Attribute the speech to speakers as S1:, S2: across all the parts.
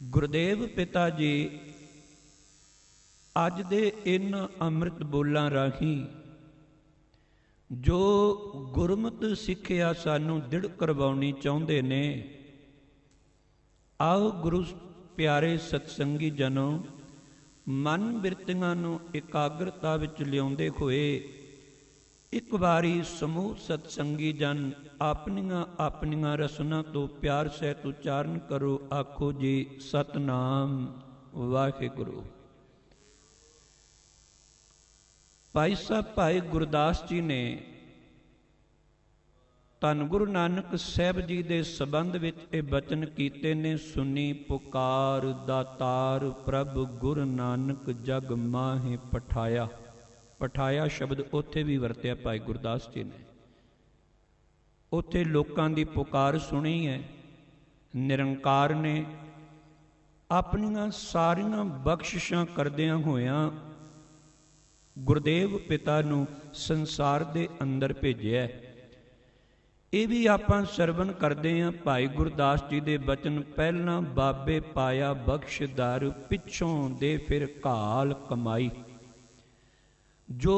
S1: ਗੁਰਦੇਵ ਪਿਤਾ ਜੀ ਅੱਜ ਦੇ ਇਨ ਅੰਮ੍ਰਿਤ ਬੋਲਾਂ ਰਾਹੀਂ ਜੋ ਗੁਰਮਤਿ ਸਿੱਖਿਆ ਸਾਨੂੰ ਦ੍ਰਿੜ ਕਰਵਾਉਣੀ ਚਾਹੁੰਦੇ ਨੇ। ਆਓ ਗੁਰੂ ਪਿਆਰੇ ਸਤਸੰਗੀ ਜਨੋ, ਮਨ ਬਿਰਤੀਆਂ ਨੂੰ ਇਕਾਗਰਤਾ ਵਿੱਚ ਲਿਆਉਂਦੇ ਹੋਏ ਇੱਕ ਵਾਰੀ ਸਮੂਹ ਸਤਸੰਗੀ ਜਨ ਆਪਣੀਆਂ ਆਪਣੀਆਂ ਰਸਨਾ ਤੋਂ ਪਿਆਰ ਸਹਿਤ ਉਚਾਰਨ ਕਰੋ। ਆਖੋ ਜੀ ਸਤਨਾਮ ਵਾਹਿਗੁਰੂ। ਭਾਈ ਸਾਹਿਬ ਭਾਈ ਗੁਰਦਾਸ ਜੀ ਨੇ ਧੰਨ ਗੁਰੂ ਨਾਨਕ ਸਾਹਿਬ ਜੀ ਦੇ ਸੰਬੰਧ ਵਿੱਚ ਇਹ ਬਚਨ ਕੀਤੇ ਨੇ। ਸੁਣੀ ਪੁਕਾਰ ਦਾਤਾਰ ਪ੍ਰਭ ਗੁਰੂ ਨਾਨਕ ਜਗ ਮਾਹੇ ਪਠਾਇਆ। ਪਠਾਇਆ ਸ਼ਬਦ ਉੱਥੇ ਵੀ ਵਰਤਿਆ ਭਾਈ ਗੁਰਦਾਸ ਜੀ ਨੇ। ਉੱਥੇ ਲੋਕਾਂ ਦੀ ਪੁਕਾਰ ਸੁਣੀ ਹੈ। ਨਿਰੰਕਾਰ ਨੇ ਆਪਣੀਆਂ ਸਾਰੀਆਂ ਬਖਸ਼ਿਸ਼ਾਂ ਕਰਦਿਆਂ ਹੋਇਆਂ ਗੁਰਦੇਵ ਪਿਤਾ ਨੂੰ ਸੰਸਾਰ ਦੇ ਅੰਦਰ ਭੇਜਿਆ। ਇਹ ਵੀ ਆਪਾਂ ਸਰਵਣ ਕਰਦੇ ਹਾਂ ਭਾਈ ਗੁਰਦਾਸ ਜੀ ਦੇ ਬਚਨ। ਪਹਿਲਾਂ ਬਾਬੇ ਪਾਇਆ ਬਖਸ਼ਦਾਰ, ਪਿੱਛੋਂ ਦੇ ਫਿਰ ਘਾਲ ਕਮਾਈ। ਜੋ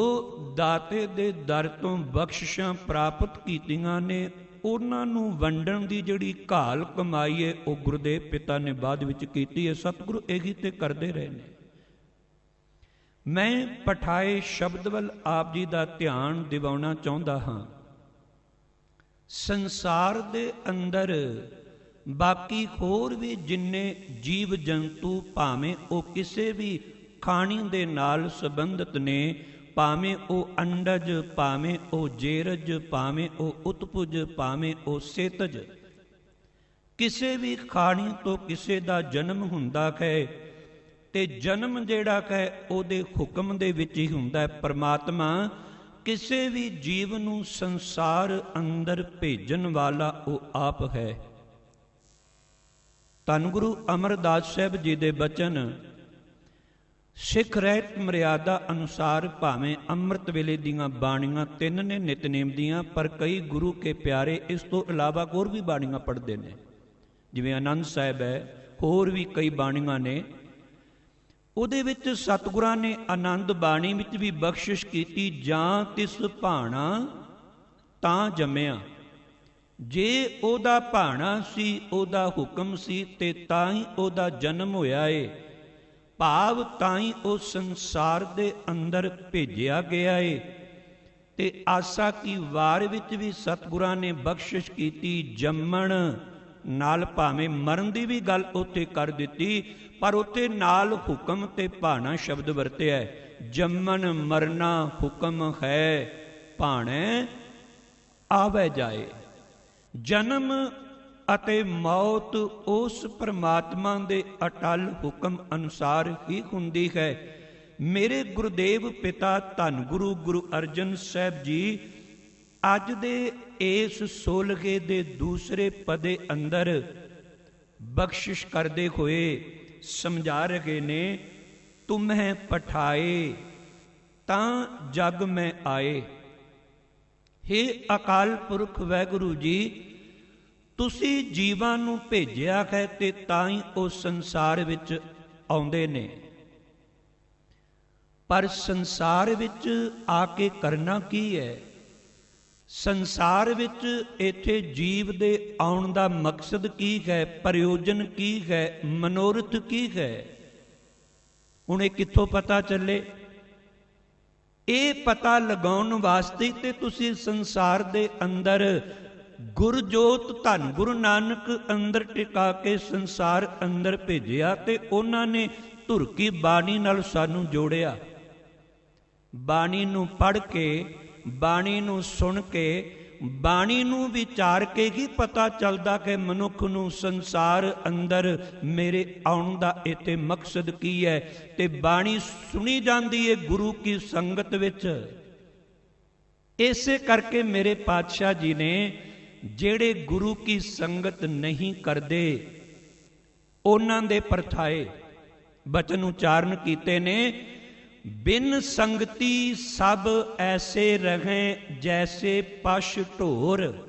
S1: ਦਾਤੇ ਦੇ ਦਰ ਤੋਂ ਬਖਸ਼ਿਸ਼ਾਂ ਪ੍ਰਾਪਤ ਕੀਤੀਆਂ ਨੇ, ਉਹਨਾਂ ਨੂੰ ਵੰਡਣ ਦੀ ਜਿਹੜੀ ਘਾਲ ਕਮਾਈ ਹੈ ਉਹ ਗੁਰਦੇਵ ਪਿਤਾ ਨੇ ਬਾਅਦ ਵਿੱਚ ਕੀਤੀ ਹੈ। ਸਤਿਗੁਰੂ ਇਹੀ ਤੇ ਕਰਦੇ ਰਹੇ ਨੇ। ਮੈਂ ਪਠਾਏ ਸ਼ਬਦ ਵੱਲ ਆਪ ਜੀ ਦਾ ਧਿਆਨ ਦਿਵਾਉਣਾ ਚਾਹੁੰਦਾ ਹਾਂ। ਸੰਸਾਰ ਦੇ ਅੰਦਰ ਬਾਕੀ ਹੋਰ ਵੀ ਜਿੰਨੇ ਜੀਵ ਜੰਤੂ, ਭਾਵੇਂ ਉਹ ਕਿਸੇ ਵੀ ਖਾਣੀ ਦੇ ਨਾਲ ਸੰਬੰਧਿਤ ਨੇ, ਭਾਵੇਂ ਉਹ ਅੰਡਜ, ਭਾਵੇਂ ਉਹ ਜੇਰਜ, ਭਾਵੇਂ ਉਹ ਉਤਪੁਜ, ਭਾਵੇਂ ਉਹ ਸੇਤਜ, ਕਿਸੇ ਵੀ ਖਾਣੀ ਤੋਂ ਕਿਸੇ ਦਾ ਜਨਮ ਹੁੰਦਾ ਹੈ ਤੇ ਜਨਮ ਜਿਹੜਾ ਹੈ ਉਹਦੇ ਹੁਕਮ ਦੇ ਵਿੱਚ ਹੀ ਹੁੰਦਾ ਹੈ। ਪਰਮਾਤਮਾ ਕਿਸੇ ਵੀ ਜੀਵ ਨੂੰ ਸੰਸਾਰ ਅੰਦਰ ਭੇਜਣ ਵਾਲਾ ਉਹ ਆਪ ਹੈ। ਧੰਨ ਗੁਰੂ ਅਮਰਦਾਸ ਸਾਹਿਬ ਜੀ ਦੇ ਬਚਨ ਸਿੱਖ ਰਹਿਤ ਮਰਿਆਦਾ ਅਨੁਸਾਰ ਭਾਵੇਂ ਅੰਮ੍ਰਿਤ ਵੇਲੇ ਦੀਆਂ ਬਾਣੀਆਂ 3 ਨੇ ਨਿਤਨੇਮ ਦੀਆਂ, ਪਰ ਕਈ ਗੁਰੂ ਕੇ ਪਿਆਰੇ ਇਸ ਤੋਂ ਇਲਾਵਾ ਹੋਰ ਵੀ ਬਾਣੀਆਂ ਪੜ੍ਹਦੇ ਨੇ। ਜਿਵੇਂ ਆਨੰਦ ਸਾਹਿਬ ਹੈ, ਹੋਰ ਵੀ ਕਈ ਬਾਣੀਆਂ ਨੇ। ਉਹਦੇ ਵਿੱਚ ਸਤਿਗੁਰਾਂ ਨੇ ਆਨੰਦ ਬਾਣੀ ਵਿੱਚ ਵੀ ਬਖਸ਼ਿਸ਼ ਕੀਤੀ। ਜਾਂ ਤਿਸ ਭਾਣਾ ਤਾਂ ਜੰਮਿਆ। ਜੇ ਉਹਦਾ ਭਾਣਾ ਸੀ, ਉਹਦਾ ਹੁਕਮ ਸੀ, ਤੇ ਤਾਂ ਹੀ ਉਹਦਾ ਜਨਮ ਹੋਇਆ ਏ। ਭਾਵ ਤਾਂ ਹੀ ਉਹ ਸੰਸਾਰ ਦੇ ਅੰਦਰ ਭੇਜਿਆ ਗਿਆ ਏ। ਤੇ ਆਸਾ ਕੀ ਵਾਰ ਵਿੱਚ ਵੀ ਸਤਿਗੁਰਾਂ ਨੇ ਬਖਸ਼ਿਸ਼ ਕੀਤੀ। ਜੰਮਣ ਨਾਲ ਭਾਵੇਂ ਮਰਨ ਦੀ ਵੀ ਗੱਲ ਉੱਥੇ ਕਰ ਦਿੱਤੀ, ਪਰ ਉੱਥੇ ਨਾਲ ਹੁਕਮ ਤੇ ਭਾਣਾ ਸ਼ਬਦ ਵਰਤਿਆ। ਜੰਮਣ ਮਰਨਾ ਹੁਕਮ ਹੈ, ਭਾਣੇ ਆਵੇ ਜਾਏ। ਜਨਮ ਅਤੇ ਮੌਤ ਉਸ ਪਰਮਾਤਮਾ ਦੇ ਅਟਲ ਹੁਕਮ ਅਨੁਸਾਰ ਹੀ ਹੁੰਦੀ ਹੈ। ਮੇਰੇ ਗੁਰਦੇਵ ਪਿਤਾ ਧੰਨ ਗੁਰੂ ਗੁਰੂ ਅਰਜਨ ਸਾਹਿਬ ਜੀ ਅੱਜ ਦੇ ਇਸ ਸੋਲਗੇ ਦੇ ਦੂਸਰੇ ਪਦੇ ਅੰਦਰ ਬਖਸ਼ਿਸ਼ ਕਰਦੇ ਹੋਏ ਸਮਝਾ ਰਹੇ ਨੇ। ਤੁਮਹਿ ਪਠਾਏ ਤਾਂ ਜਗ ਮੈਂ ਆਏ। ਹੇ ਅਕਾਲ ਪੁਰਖ ਵਾਹਿਗੁਰੂ ਜੀ, ਤੁਸੀਂ ਜੀਵਾਂ ਨੂੰ ਭੇਜਿਆ ਹੈ ਤੇ ਤਾਂ ਹੀ ਉਹ ਸੰਸਾਰ ਵਿੱਚ ਆਉਂਦੇ ਨੇ। ਪਰ ਸੰਸਾਰ ਵਿੱਚ ਆ ਕੇ ਕਰਨਾ ਕੀ ਹੈ? ਸੰਸਾਰ ਵਿੱਚ ਇੱਥੇ ਜੀਵ ਦੇ ਆਉਣ ਦਾ ਮਕਸਦ ਕੀ ਹੈ? ਪ੍ਰਯੋਜਨ ਕੀ ਹੈ? ਮਨੋਰਥ ਕੀ ਹੈ? ਹੁਣ ਇਹ ਕਿੱਥੋਂ ਪਤਾ ਚੱਲੇ? ਇਹ ਪਤਾ ਲਗਾਉਣ ਵਾਸਤੇ ਤੇ ਤੁਸੀਂ ਸੰਸਾਰ ਦੇ ਅੰਦਰ ਗੁਰਜੋਤ ਧੰਨ ਗੁਰੂ ਨਾਨਕ ਅੰਦਰ ਟਿਕਾ ਕੇ ਸੰਸਾਰ ਅੰਦਰ ਭੇਜਿਆ। ਤੇ ਉਹਨਾਂ ਨੇ ਧੁਰ ਕੀ ਬਾਣੀ ਨਾਲ ਸਾਨੂੰ ਜੋੜਿਆ। ਬਾਣੀ ਨੂੰ ਪੜ੍ਹ ਕੇ, ਬਾਣੀ ਨੂੰ ਸੁਣ ਕੇ, ਬਾਣੀ ਨੂੰ ਵਿਚਾਰ ਕੇ ਹੀ ਪਤਾ ਚੱਲਦਾ ਕਿ ਮਨੁੱਖ ਨੂੰ ਸੰਸਾਰ ਅੰਦਰ ਮੇਰੇ ਆਉਣ ਦਾ ਇੱਥੇ ਮਕਸਦ ਕੀ ਹੈ। ਤੇ ਬਾਣੀ ਸੁਣੀ ਜਾਂਦੀ ਹੈ ਗੁਰੂ ਕੀ ਸੰਗਤ ਵਿੱਚ। ਇਸੇ ਕਰਕੇ ਮੇਰੇ ਪਾਤਸ਼ਾਹ ਜੀ ਨੇ ਜਿਹੜੇ ਗੁਰੂ ਕੀ ਸੰਗਤ ਨਹੀਂ ਕਰਦੇ, ਉਹਨਾਂ ਦੇ ਪਰਥਾਏ ਬਚਨ ਉਚਾਰਨ ਕੀਤੇ ਨੇ। ਬਿਨ ਸੰਗਤੀ ਸਭ ਐਸੇ ਰਹੇ ਜੈਸੇ ਪਸ਼ ਢੋਰ।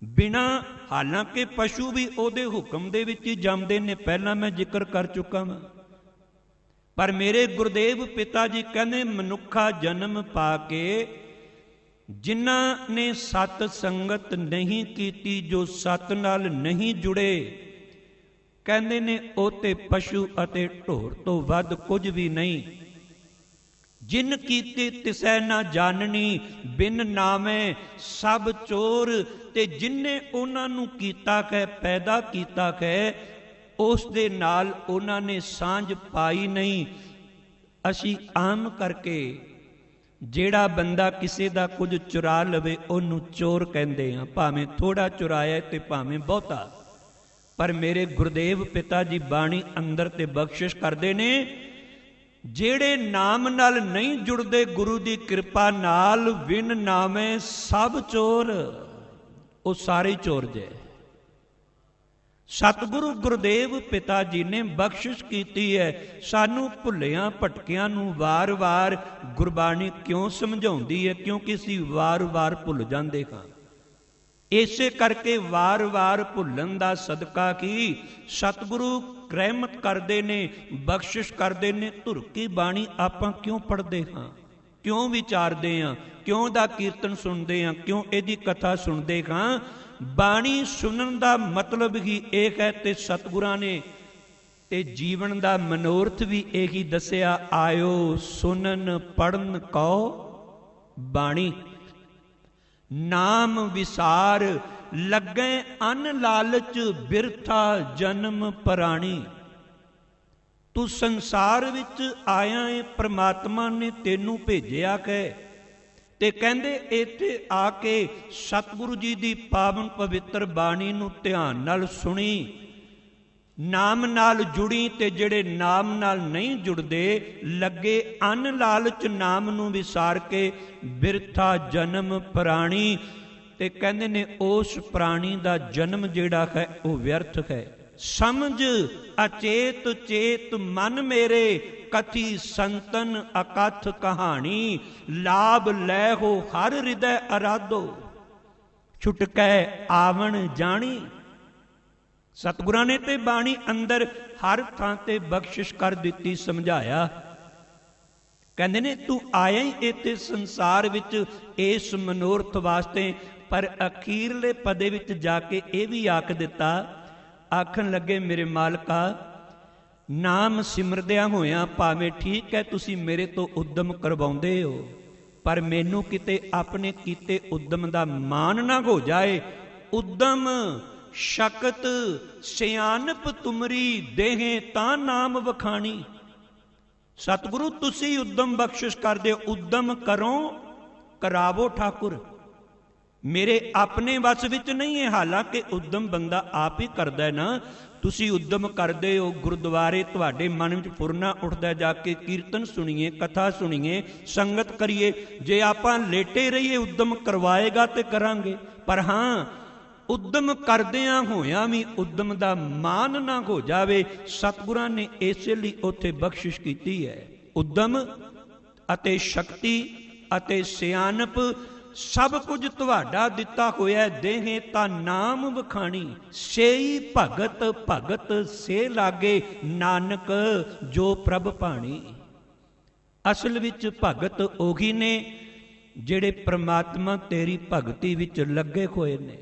S1: ਬਿਨਾ ਹਾਲਾਂਕਿ ਪਸ਼ੂ ਵੀ ਉਹਦੇ ਹੁਕਮ ਦੇ ਵਿੱਚ ਹੀ ਜੰਮਦੇ ਨੇ, ਪਹਿਲਾਂ ਮੈਂ ਜ਼ਿਕਰ ਕਰ ਚੁੱਕਾ ਹਾਂ। ਪਰ ਮੇਰੇ ਗੁਰਦੇਵ ਪਿਤਾ ਜੀ ਕਹਿੰਦੇ ਮਨੁੱਖਾ ਜਨਮ ਪਾ ਕੇ ਜਿਨ੍ਹਾਂ ਨੇ ਸਤ ਸੰਗਤ ਨਹੀਂ ਕੀਤੀ, ਜੋ ਸਤ ਨਾਲ ਨਹੀਂ ਜੁੜੇ, ਕਹਿੰਦੇ ਨੇ ਉਹ ਤੇ ਪਸ਼ੂ ਅਤੇ ਢੋਰ ਤੋਂ ਵੱਧ ਕੁਝ ਵੀ ਨਹੀਂ। ਜਿਨ ਕੀਤੇ ਤਿਸੈ ਨਾ ਜਾਣਨੀ, ਬਿਨ ਨਾਮੈ ਸਭ ਚੋਰ। ਤੇ ਜਿਨਨੇ ਉਹਨਾਂ ਨੂੰ ਕੀਤਾ ਹੈ, ਪੈਦਾ ਕੀਤਾ ਹੈ, ਉਸ ਦੇ ਨਾਲ ਉਹਨਾਂ ਨੇ ਸਾਂਝ ਪਾਈ ਨਹੀਂ। ਅਸੀਂ ਆਮ ਕਰਕੇ ਜਿਹੜਾ ਬੰਦਾ ਕਿਸੇ ਦਾ ਕੁਝ ਚੁਰਾ ਲਵੇ ਉਹਨੂੰ ਚੋਰ ਕਹਿੰਦੇ ਆ, ਭਾਵੇਂ ਥੋੜਾ ਚੁਰਾਇਆ ਤੇ ਭਾਵੇਂ ਬਹੁਤਾ। ਪਰ ਮੇਰੇ ਗੁਰਦੇਵ ਪਿਤਾ ਜੀ ਬਾਣੀ ਅੰਦਰ ਤੇ ਬਖਸ਼ਿਸ਼ ਕਰਦੇ ਨੇ, ਜਿਹੜੇ ਨਾਮ ਨਾਲ ਨਹੀਂ ਜੁੜਦੇ ਗੁਰੂ ਦੀ ਕਿਰਪਾ ਨਾਲ, ਬਿਨ ਨਾਮੇ ਸਭ ਚੋਰ, ਉਹ ਸਾਰੇ ਚੋਰ ਜੇ। ਸਤਿਗੁਰੂ ਗੁਰਦੇਵ ਪਿਤਾ ਜੀ ਨੇ ਬਖਸ਼ਿਸ਼ ਕੀਤੀ ਹੈ। ਸਾਨੂੰ ਭੁੱਲਿਆਂ ਭਟਕਿਆਂ ਨੂੰ ਵਾਰ-ਵਾਰ ਗੁਰਬਾਣੀ ਕਿਉਂ ਸਮਝਾਉਂਦੀ ਹੈ? ਕਿਉਂਕਿ ਅਸੀਂ ਵਾਰ-ਵਾਰ ਭੁੱਲ ਜਾਂਦੇ ਹਾਂ। ਇਸੇ ਕਰਕੇ ਵਾਰ-ਵਾਰ ਭੁੱਲਣ ਦਾ ਸਦਕਾ ਕੀ ਸਤਿਗੁਰੂ ਰਹਿਮਤ ਕਰਦੇ ਨੇ, ਬਖਸ਼ਿਸ਼ ਕਰਦੇ ਨੇ। ਧੁਰ ਕੀ ਬਾਣੀ ਆਪਾਂ ਕਿਉਂ ਪੜ੍ਹਦੇ ਹਾਂ, ਕਿਉਂ ਵਿਚਾਰਦੇ ਹਾਂ, ਕਿਉਂ ਦਾ ਕੀਰਤਨ ਸੁਣਦੇ ਹਾਂ, ਕਿਉਂ ਇਹਦੀ ਕਥਾ ਸੁਣਦੇ ਹਾਂ? ਬਾਣੀ ਸੁਣਨ ਦਾ ਮਤਲਬ ਹੀ ਇਹ ਹੈ। ਤੇ ਸਤਿਗੁਰਾਂ ਨੇ ਤੇ ਜੀਵਨ ਦਾ ਮਨੋਰਥ ਵੀ ਇਹੀ ਦੱਸਿਆ, ਆਇਓ ਸੁਨਨ ਪੜਨ ਕਉ ਬਾਣੀ, ਨਾਮ ਵਿਸਾਰ ਲੱਗੈ ਅਨ ਲਾਲਚ, ਬਿਰਥਾ ਜਨਮ ਪ੍ਰਾਣੀ। ਤੂੰ ਸੰਸਾਰ ਵਿੱਚ ਆਇਆ ਏ, ਪ੍ਰਮਾਤਮਾ ਨੇ ਤੈਨੂੰ ਭੇਜਿਆ ਹੈ। ਤੇ ਕਹਿੰਦੇ ਇੱਥੇ ਆ ਕੇ ਸਤਿਗੁਰੂ ਜੀ ਦੀ ਪਾਵਨ ਪਵਿੱਤਰ ਬਾਣੀ ਨੂੰ ਧਿਆਨ ਨਾਲ ਸੁਣੀ, ਨਾਮ ਨਾਲ ਜੁੜੀ। ਤੇ ਜਿਹੜੇ ਨਾਮ ਨਾਲ ਨਹੀਂ ਜੁੜਦੇ, ਲੱਗੇ ਅਨ ਲਾਲਚ, ਨਾਮ ਨੂੰ ਵਿਸਾਰ ਕੇ, ਬਿਰਥਾ ਜਨਮ ਪ੍ਰਾਣੀ। ਤੇ ਕਹਿੰਦੇ ਨੇ ਉਸ ਪ੍ਰਾਣੀ ਦਾ ਜਨਮ ਜਿਹੜਾ ਹੈ ਉਹ ਵਿਅਰਥ ਹੈ। ਸਮਝ ਅਚੇਤ ਚੇਤ ਮਨ ਮੇਰੇ, ਕਥੀ ਸੰਤਨ ਅਕਥ ਕਹਾਣੀ। ਲਾਭ ਲੈ ਹੋ ਹਰ ਹਿਰਦੈ ਅਰਾਧੋ, ਛੁਟਕੈ ਆਵਣ ਜਾਣੀ। ਸਤਿਗੁਰਾਂ ਨੇ ਤੇ ਬਾਣੀ ਅੰਦਰ ਹਰ ਥਾਂ ਤੇ ਬਖਸ਼ਿਸ਼ ਕਰ ਦਿੱਤੀ, ਸਮਝਾਇਆ। ਕਹਿੰਦੇ ਨੇ ਤੂੰ ਆਇਆ ਹੀ ਇੱਥੇ ਸੰਸਾਰ ਵਿੱਚ ਇਸ ਮਨੋਰਥ ਵਾਸਤੇ। ਪਰ ਅਖੀਰਲੇ ਪਦੇ ਵਿੱਚ ਜਾ ਕੇ ਇਹ ਵੀ ਆਖ ਦਿੱਤਾ, ਆਖਣ ਲੱਗੇ ਮੇਰੇ ਮਾਲਕਾ, ਨਾਮ ਸਿਮਰਦਿਆਂ ਹੋਇਆਂ ਭਾਵੇਂ ਠੀਕ ਹੈ ਤੁਸੀਂ ਮੇਰੇ ਤੋਂ ਉਦਮ ਕਰਵਾਉਂਦੇ ਹੋ, ਪਰ ਮੈਨੂੰ ਕਿਤੇ ਆਪਣੇ ਕੀਤੇ ਉਦਮ ਦਾ ਮਾਨ ਨਾ ਹੋ ਜਾਏ। ਉਦਮ ਸ਼ਕਤ ਸਿਆਣਪ ਤੁਮਰੀ, ਦੇਹੇ ਤਾਂ ਨਾਮ ਵਖਾਣੀ। ਸਤਿਗੁਰੂ ਤੁਸੀਂ ਉਦਮ ਬਖਸ਼ਿਸ਼ ਕਰਦੇ ਹੋ, ਉਦਮ ਕਰੋ ਕਰਾਵੋ ਠਾਕੁਰ, ਮੇਰੇ ਆਪਣੇ ਵੱਸ ਵਿੱਚ ਨਹੀਂ ਹੈ। ਹਾਲਾਂਕਿ ਉਦਮ ਬੰਦਾ ਆਪ ਹੀ ਕਰਦਾ ਹੈ ਨਾ। ਤੁਸੀਂ ਉਦਮ ਕਰਦੇ ਹੋ, ਗੁਰਦੁਆਰੇ ਤੁਹਾਡੇ ਮਨ ਵਿੱਚ ਫੁਰਨਾ ਉੱਠਦਾ, ਜਾ ਕੇ ਕੀਰਤਨ ਸੁਣੀਏ, ਕਥਾ ਸੁਣੀਏ, ਸੰਗਤ ਕਰੀਏ। ਜੇ ਆਪਾਂ ਲੇਟੇ ਰਹੀਏ, ਉਦਮ ਕਰਵਾਏਗਾ ਤੇ ਕਰਾਂਗੇ। ਪਰ ਹਾਂ, ਉਦਮ ਕਰਦਿਆਂ ਹੋਇਆਂ ਵੀ ਉਦਮ ਦਾ ਮਾਨ ਨਾ ਹੋ ਜਾਵੇ। ਸਤਿਗੁਰਾਂ ਨੇ ਇਸੇ ਲਈ ਉੱਥੇ ਬਖਸ਼ਿਸ਼ ਕੀਤੀ ਹੈ। ਉਦਮ ਅਤੇ ਸ਼ਕਤੀ ਅਤੇ ਸਿਆਣਪ ਸਭ ਕੁਝ ਤੁਹਾਡਾ ਦਿੱਤਾ ਹੋਇਆ। ਦੇਹੇ ਤਾਂ ਨਾਮ ਵਖਾਣੀ, ਸੇਈ ਭਗਤ ਭਗਤ ਸੇ ਲਾਗੇ, ਨਾਨਕ ਜੋ ਪ੍ਰਭ ਭਾਣੀ। ਅਸਲ ਵਿੱਚ ਭਗਤ ਉਹੀ ਨੇ ਜਿਹੜੇ ਪ੍ਰਮਾਤਮਾ ਤੇਰੀ ਭਗਤੀ ਵਿੱਚ ਲੱਗੇ ਹੋਏ ਨੇ।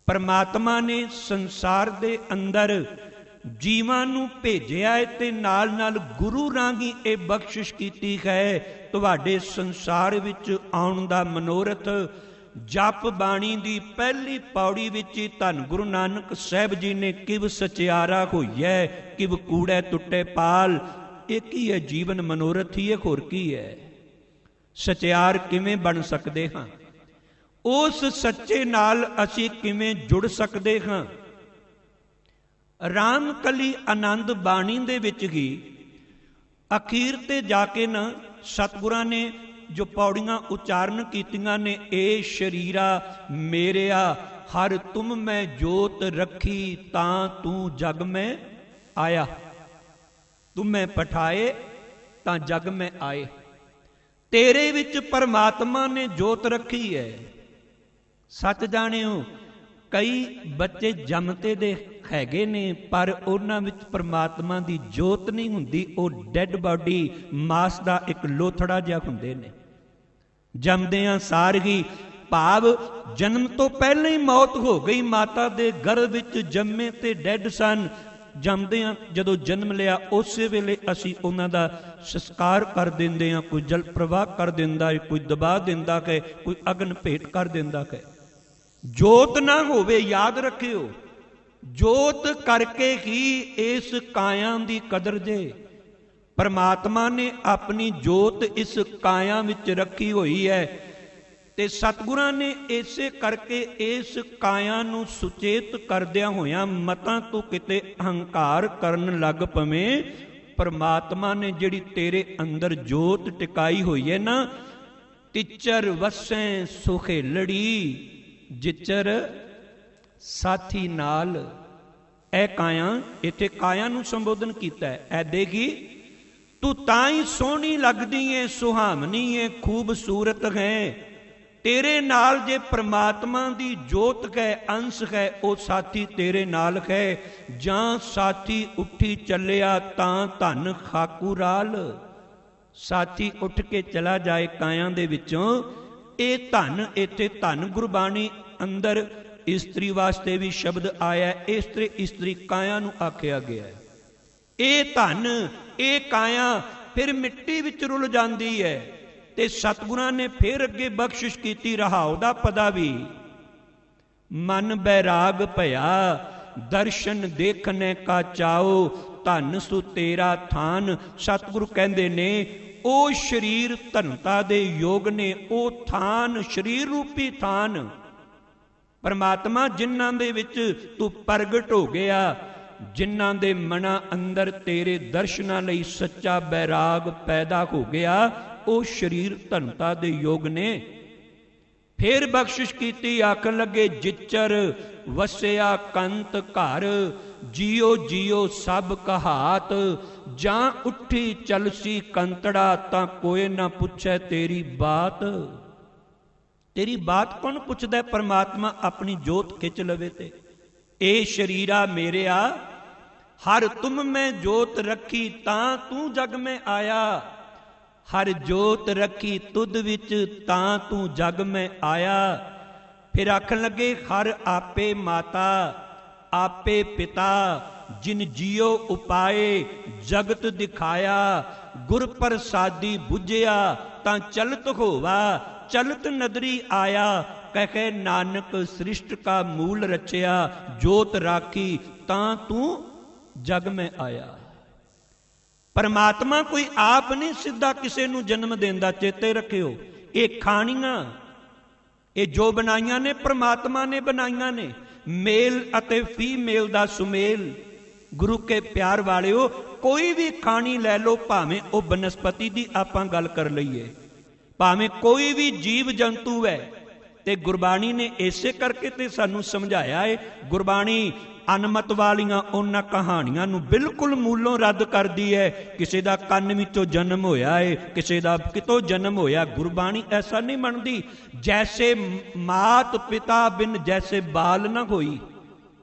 S1: ਪ੍ਰਮਾਤਮਾ ਨੇ ਸੰਸਾਰ ਦੇ ਅੰਦਰ ਜੀਵਾਂ ਨੂੰ ਭੇਜਿਆ ਹੈ ਤੇ ਨਾਲ ਨਾਲ ਗੁਰੂ ਰਾਹੀਂ ਇਹ ਬਖਸ਼ਿਸ਼ ਕੀਤੀ ਹੈ। ਤੁਹਾਡੇ ਸੰਸਾਰ ਵਿੱਚ ਆਉਣ ਦਾ ਮਨੋਰਥ ਜਪ ਬਾਣੀ ਦੀ ਪਹਿਲੀ ਪੌੜੀ ਵਿੱਚ ਹੀ ਧੰਨ ਗੁਰੂ ਨਾਨਕ ਸਾਹਿਬ ਜੀ ਨੇ ਕਿਵ ਸਚਿਆਰਾ ਹੋਈਐ, ਕਿਵ ਕੂੜੈ ਟੁੱਟੇ ਪਾਲ। ਇਹ ਕੀ ਹੈ? ਜੀਵਨ ਮਨੋਰਥ ਹੀ ਹੈ, ਹੋਰ ਕੀ ਹੈ? ਸਚਿਆਰ ਕਿਵੇਂ ਬਣ ਸਕਦੇ ਹਾਂ? ਉਸ ਸੱਚੇ ਨਾਲ ਅਸੀਂ ਕਿਵੇਂ ਜੁੜ ਸਕਦੇ ਹਾਂ? ਰਾਮ ਕਲੀ ਆਨੰਦ ਬਾਣੀ ਦੇ ਵਿੱਚ ਹੀ ਅਖੀਰ ਤੇ ਜਾ ਕੇ ਨਾ ਸਤਿਗੁਰਾਂ ਨੇ ਜੋ ਪੌੜੀਆਂ ਉਚਾਰਨ ਕੀਤੀਆਂ ਨੇ, ਏ ਸ਼ਰੀਰਾ ਮੇਰਿਆ ਹਰ ਤੁਮ ਮੈਂ ਜੋਤ ਰੱਖੀ, ਤਾਂ ਤੂੰ ਜਗ ਮੈਂ ਆਇਆ। ਤੁਮੈ ਪਠਾਏ ਤਾਂ ਜਗ ਮੈਂ ਆਏ। ਤੇਰੇ ਵਿੱਚ ਪਰਮਾਤਮਾ ਨੇ ਜੋਤ ਰੱਖੀ ਹੈ। ਸੱਚ ਜਾਣਿਓ, ਕਈ ਬੱਚੇ ਜੰਮਤੇ ਦੇ ਹੈਗੇ ਨੇ, ਪਰ ਉਹਨਾਂ ਵਿੱਚ ਪਰਮਾਤਮਾ ਦੀ ਜੋਤ ਨਹੀਂ ਹੁੰਦੀ। ਉਹ ਡੈਡ ਬਾਡੀ, ਮਾਸ ਦਾ ਇੱਕ ਲੋਥੜਾ ਜਿਹਾ ਹੁੰਦੇ ਨੇ। ਜੰਮਦਿਆਂ ਸਾਰ ਹੀ, ਭਾਵ ਜਨਮ ਤੋਂ ਪਹਿਲਾਂ ਹੀ ਮੌਤ ਹੋ ਗਈ। ਮਾਤਾ ਦੇ ਗਰਭ ਵਿੱਚ ਜੰਮੇ ਤੇ ਡੈਡ ਸਨ। ਜੰਮਦਿਆਂ ਜਦੋਂ ਜਨਮ ਲਿਆ, ਉਸੇ ਵੇਲੇ ਅਸੀਂ ਉਹਨਾਂ ਦਾ ਸੰਸਕਾਰ ਕਰ ਦਿੰਦੇ ਹਾਂ। ਕੋਈ ਜਲ ਪ੍ਰਵਾਹ ਕਰ ਦਿੰਦਾ ਹੈ, ਕੋਈ ਦਬਾ ਦਿੰਦਾ ਹੈ, ਕੋਈ ਅਗਨ ਭੇਟ ਕਰ ਦਿੰਦਾ ਹੈ। ਜੋਤ ਨਾ ਹੋਵੇ, ਯਾਦ ਰੱਖਿਓ, ਜੋਤ ਕਰਕੇ ਹੀ ਇਸ ਕਾਇਆ ਦੀ ਕਦਰ ਜੇ। ਪਰਮਾਤਮਾ ਨੇ ਆਪਣੀ ਜੋਤ ਇਸ ਕਾਇਆ ਵਿੱਚ ਰੱਖੀ ਹੋਈ ਹੈ, ਤੇ ਸਤਿਗੁਰਾਂ ਨੇ ਇਸੇ ਕਰਕੇ ਇਸ ਕਾਇਆ ਨੂੰ ਸੁਚੇਤ ਕਰਦਿਆਂ ਹੋਇਆਂ ਮਤਾਂ ਤੋਂ ਕਿਤੇ ਅਹੰਕਾਰ ਕਰਨ ਲੱਗ ਪਵੇਂ। ਪਰਮਾਤਮਾ ਨੇ ਜਿਹੜੀ ਤੇਰੇ ਅੰਦਰ ਜੋਤ ਟਿਕਾਈ ਹੋਈ ਹੈ ਨਾ, ਤਿਚਰ ਵਸੈ ਸੁਖੇਲੜੀ, ਜਿਚਰ ਸਾਥੀ ਨਾਲ। ਇਹ ਕਾਇਆ, ਇੱਥੇ ਕਾਇਆ ਨੂੰ ਸੰਬੋਧਨ ਕੀਤਾ ਹੈ। ਐ ਦੇਖੀ, ਤੂੰ ਤਾਂ ਹੀ ਸੋਹਣੀ ਲੱਗਦੀ ਏ, ਸੁਹਾਵਣੀ ਏ, ਖੂਬਸੂਰਤ ਹੈ। ਤੇਰੇ ਨਾਲ ਜੇ ਪ੍ਰਮਾਤਮਾ ਦੀ ਜੋਤ ਹੈ, ਅੰਸ਼ ਹੈ, ਉਹ ਸਾਥੀ ਤੇਰੇ ਨਾਲ ਹੈ। ਜਾਂ ਸਾਥੀ ਉੱਠੀ ਚੱਲਿਆ ਤਾਂ ਧਨ ਖਾਕੂਰਾਲ। ਸਾਥੀ ਉੱਠ ਕੇ ਚਲਾ ਜਾਏ ਕਾਇਆਂ ਦੇ ਵਿੱਚੋਂ, ਇਹ ਧਨ। ਇੱਥੇ ਧਨ ਗੁਰਬਾਣੀ ਅੰਦਰ ਇਸਤਰੀ ਵਾਸਤੇ ਵੀ ਸ਼ਬਦ ਆਇਆ। ਇਸਤਰੀ ਕਾਇਆ ਨੂੰ ਆਖਿਆ ਗਿਆ ਹੈ। ਇਹ ਧਨ, ਇਹ ਕਾਇਆ ਫਿਰ ਮਿੱਟੀ ਵਿੱਚ ਰੁਲ ਜਾਂਦੀ ਹੈ। ਤੇ ਸਤਿਗੁਰਾਂ ਨੇ ਫਿਰ ਅੱਗੇ ਬਖਸ਼ਿਸ਼ ਕੀਤੀ ਰਹਾਉ ਦਾ ਪਦਾਵੀ। ਮਨ ਬੈਰਾਗ ਭਇਆ, ਦਰਸ਼ਨ ਦੇਖਣੇ ਕਾ ਚਾਓ, ਧਨ ਸੁ ਤੇਰਾ ਥਾਨ। ਸਤਿਗੁਰੂ ਕਹਿੰਦੇ ਨੇ ਉਹ ਸਰੀਰ ਧਨਤਾ ਦੇ ਯੋਗ ਨੇ, ਉਹ ਥਾਨ, ਸਰੀਰ ਰੂਪੀ ਥਾਨ। ਪਰਮਾਤਮਾ ਜਿਨ੍ਹਾਂ ਦੇ ਵਿੱਚ ਤੂੰ ਪ੍ਰਗਟ ਹੋ ਗਿਆ, ਜਿਨ੍ਹਾਂ ਦੇ ਮਨਾਂ ਅੰਦਰ ਤੇਰੇ ਦਰਸ਼ਨਾਂ ਲਈ ਸੱਚਾ ਬੈਰਾਗ ਪੈਦਾ ਹੋ ਗਿਆ, ਉਹ ਸਰੀਰ ਧਨਤਾ ਦੇ ਯੋਗ ਨੇ। ਫਿਰ ਬਖਸ਼ਿਸ਼ ਕੀਤੀ, ਆਖਣ ਲੱਗੇ ਜਿਚਰ ਵਸਿਆ ਕੰਤ ਘਰ, ਜਿਉ ਜਿਉ ਸਭ ਕਹਾਤ। ਜਾਂ ਉੱਠੀ ਚਲਸੀ ਕੰਤੜਾ, ਤਾਂ ਕੋਈ ਨਾ ਪੁੱਛੈ ਤੇਰੀ ਬਾਤ। ਤੇਰੀ ਬਾਤ ਕੌਣ ਪੁੱਛਦਾ? ਪਰਮਾਤਮਾ ਆਪਣੀ ਜੋਤ ਖਿੱਚ ਲਵੇ ਤੇ। ਇਹ ਸ਼ਰੀਰਾ ਮੇਰਿਆ, ਹਰ ਤੁਮ ਮੈਂ ਜੋਤ ਰੱਖੀ, ਤਾਂ ਤੂੰ ਜਗ ਮੈਂ ਆਇਆ। ਹਰ ਜੋਤ ਰੱਖੀ ਤੁਧ ਵਿੱਚ, ਤਾਂ ਤੂੰ ਜਗ ਮੈਂ ਆਇਆ। ਫਿਰ ਆਖਣ ਲੱਗੇ ਹਰ ਆਪੇ ਮਾਤਾ, ਆਪੇ ਪਿਤਾ, ਜਿਨ ਜਿਉ ਉਪਾਏ ਜਗਤ ਦਿਖਾਇਆ। ਗੁਰ ਪ੍ਰਸਾਦੀ ਬੁਝਿਆ, ਤਾਂ ਚਲਤ ਹੋਵਾ, ਚਲਤ ਨਦਰੀ ਆਇਆ। ਕਹਿ ਨਾਨਕ ਸ੍ਰਿਸ਼ਟ ਕਾ ਮੂਲ ਰਚਿਆ, ਜੋਤ ਰਾਖੀ ਤਾਂ ਤੂੰ ਜਗ ਮੈਂ ਆਇਆ। ਪਰਮਾਤਮਾ ਕੋਈ ਆਪ ਨਹੀਂ ਸਿੱਧਾ ਕਿਸੇ ਨੂੰ ਜਨਮ ਦਿੰਦਾ, ਚੇਤੇ ਰੱਖਿਓ। ਇਹ ਖਾਣੀਆਂ, ਇਹ ਜੋ ਬਣਾਈਆਂ ਨੇ ਪਰਮਾਤਮਾ ਨੇ ਬਣਾਈਆਂ ਨੇ। ਮੇਲ ਅਤੇ ਫੀਮੇਲ ਦਾ ਸੁਮੇਲ। ਗੁਰੂ ਕੇ ਪਿਆਰ ਵਾਲਿਓ, ਕੋਈ ਵੀ ਖਾਣੀ ਲੈ ਲਓ, ਭਾਵੇਂ ਉਹ ਬਨਸਪਤੀ ਦੀ ਆਪਾਂ ਗੱਲ ਕਰ ਲਈਏ, ਭਾਵੇਂ ਕੋਈ ਵੀ ਜੀਵ ਜੰਤੂ ਹੈ। ਤੇ ਗੁਰਬਾਣੀ ਨੇ ਇਸੇ ਕਰਕੇ ਤੇ ਸਾਨੂੰ ਸਮਝਾਇਆ ਹੈ। ਗੁਰਬਾਣੀ ਅਨਮਤ ਵਾਲੀਆਂ ਉਹਨਾਂ ਕਹਾਣੀਆਂ ਨੂੰ ਬਿਲਕੁਲ ਮੂਲੋਂ ਰੱਦ ਕਰਦੀ ਹੈ। ਕਿਸੇ ਦਾ ਕੰਨ ਵਿੱਚੋਂ ਜਨਮ ਹੋਇਆ ਹੈ, ਕਿਸੇ ਦਾ ਕਿਤੋਂ ਜਨਮ ਹੋਇਆ। ਗੁਰਬਾਣੀ ਐਸਾ ਨਹੀਂ ਮੰਨਦੀ। ਜੈਸੇ ਮਾਤ ਪਿਤਾ ਬਿਨ ਜੈਸੇ ਬਾਲ ਨਾ ਹੋਈ,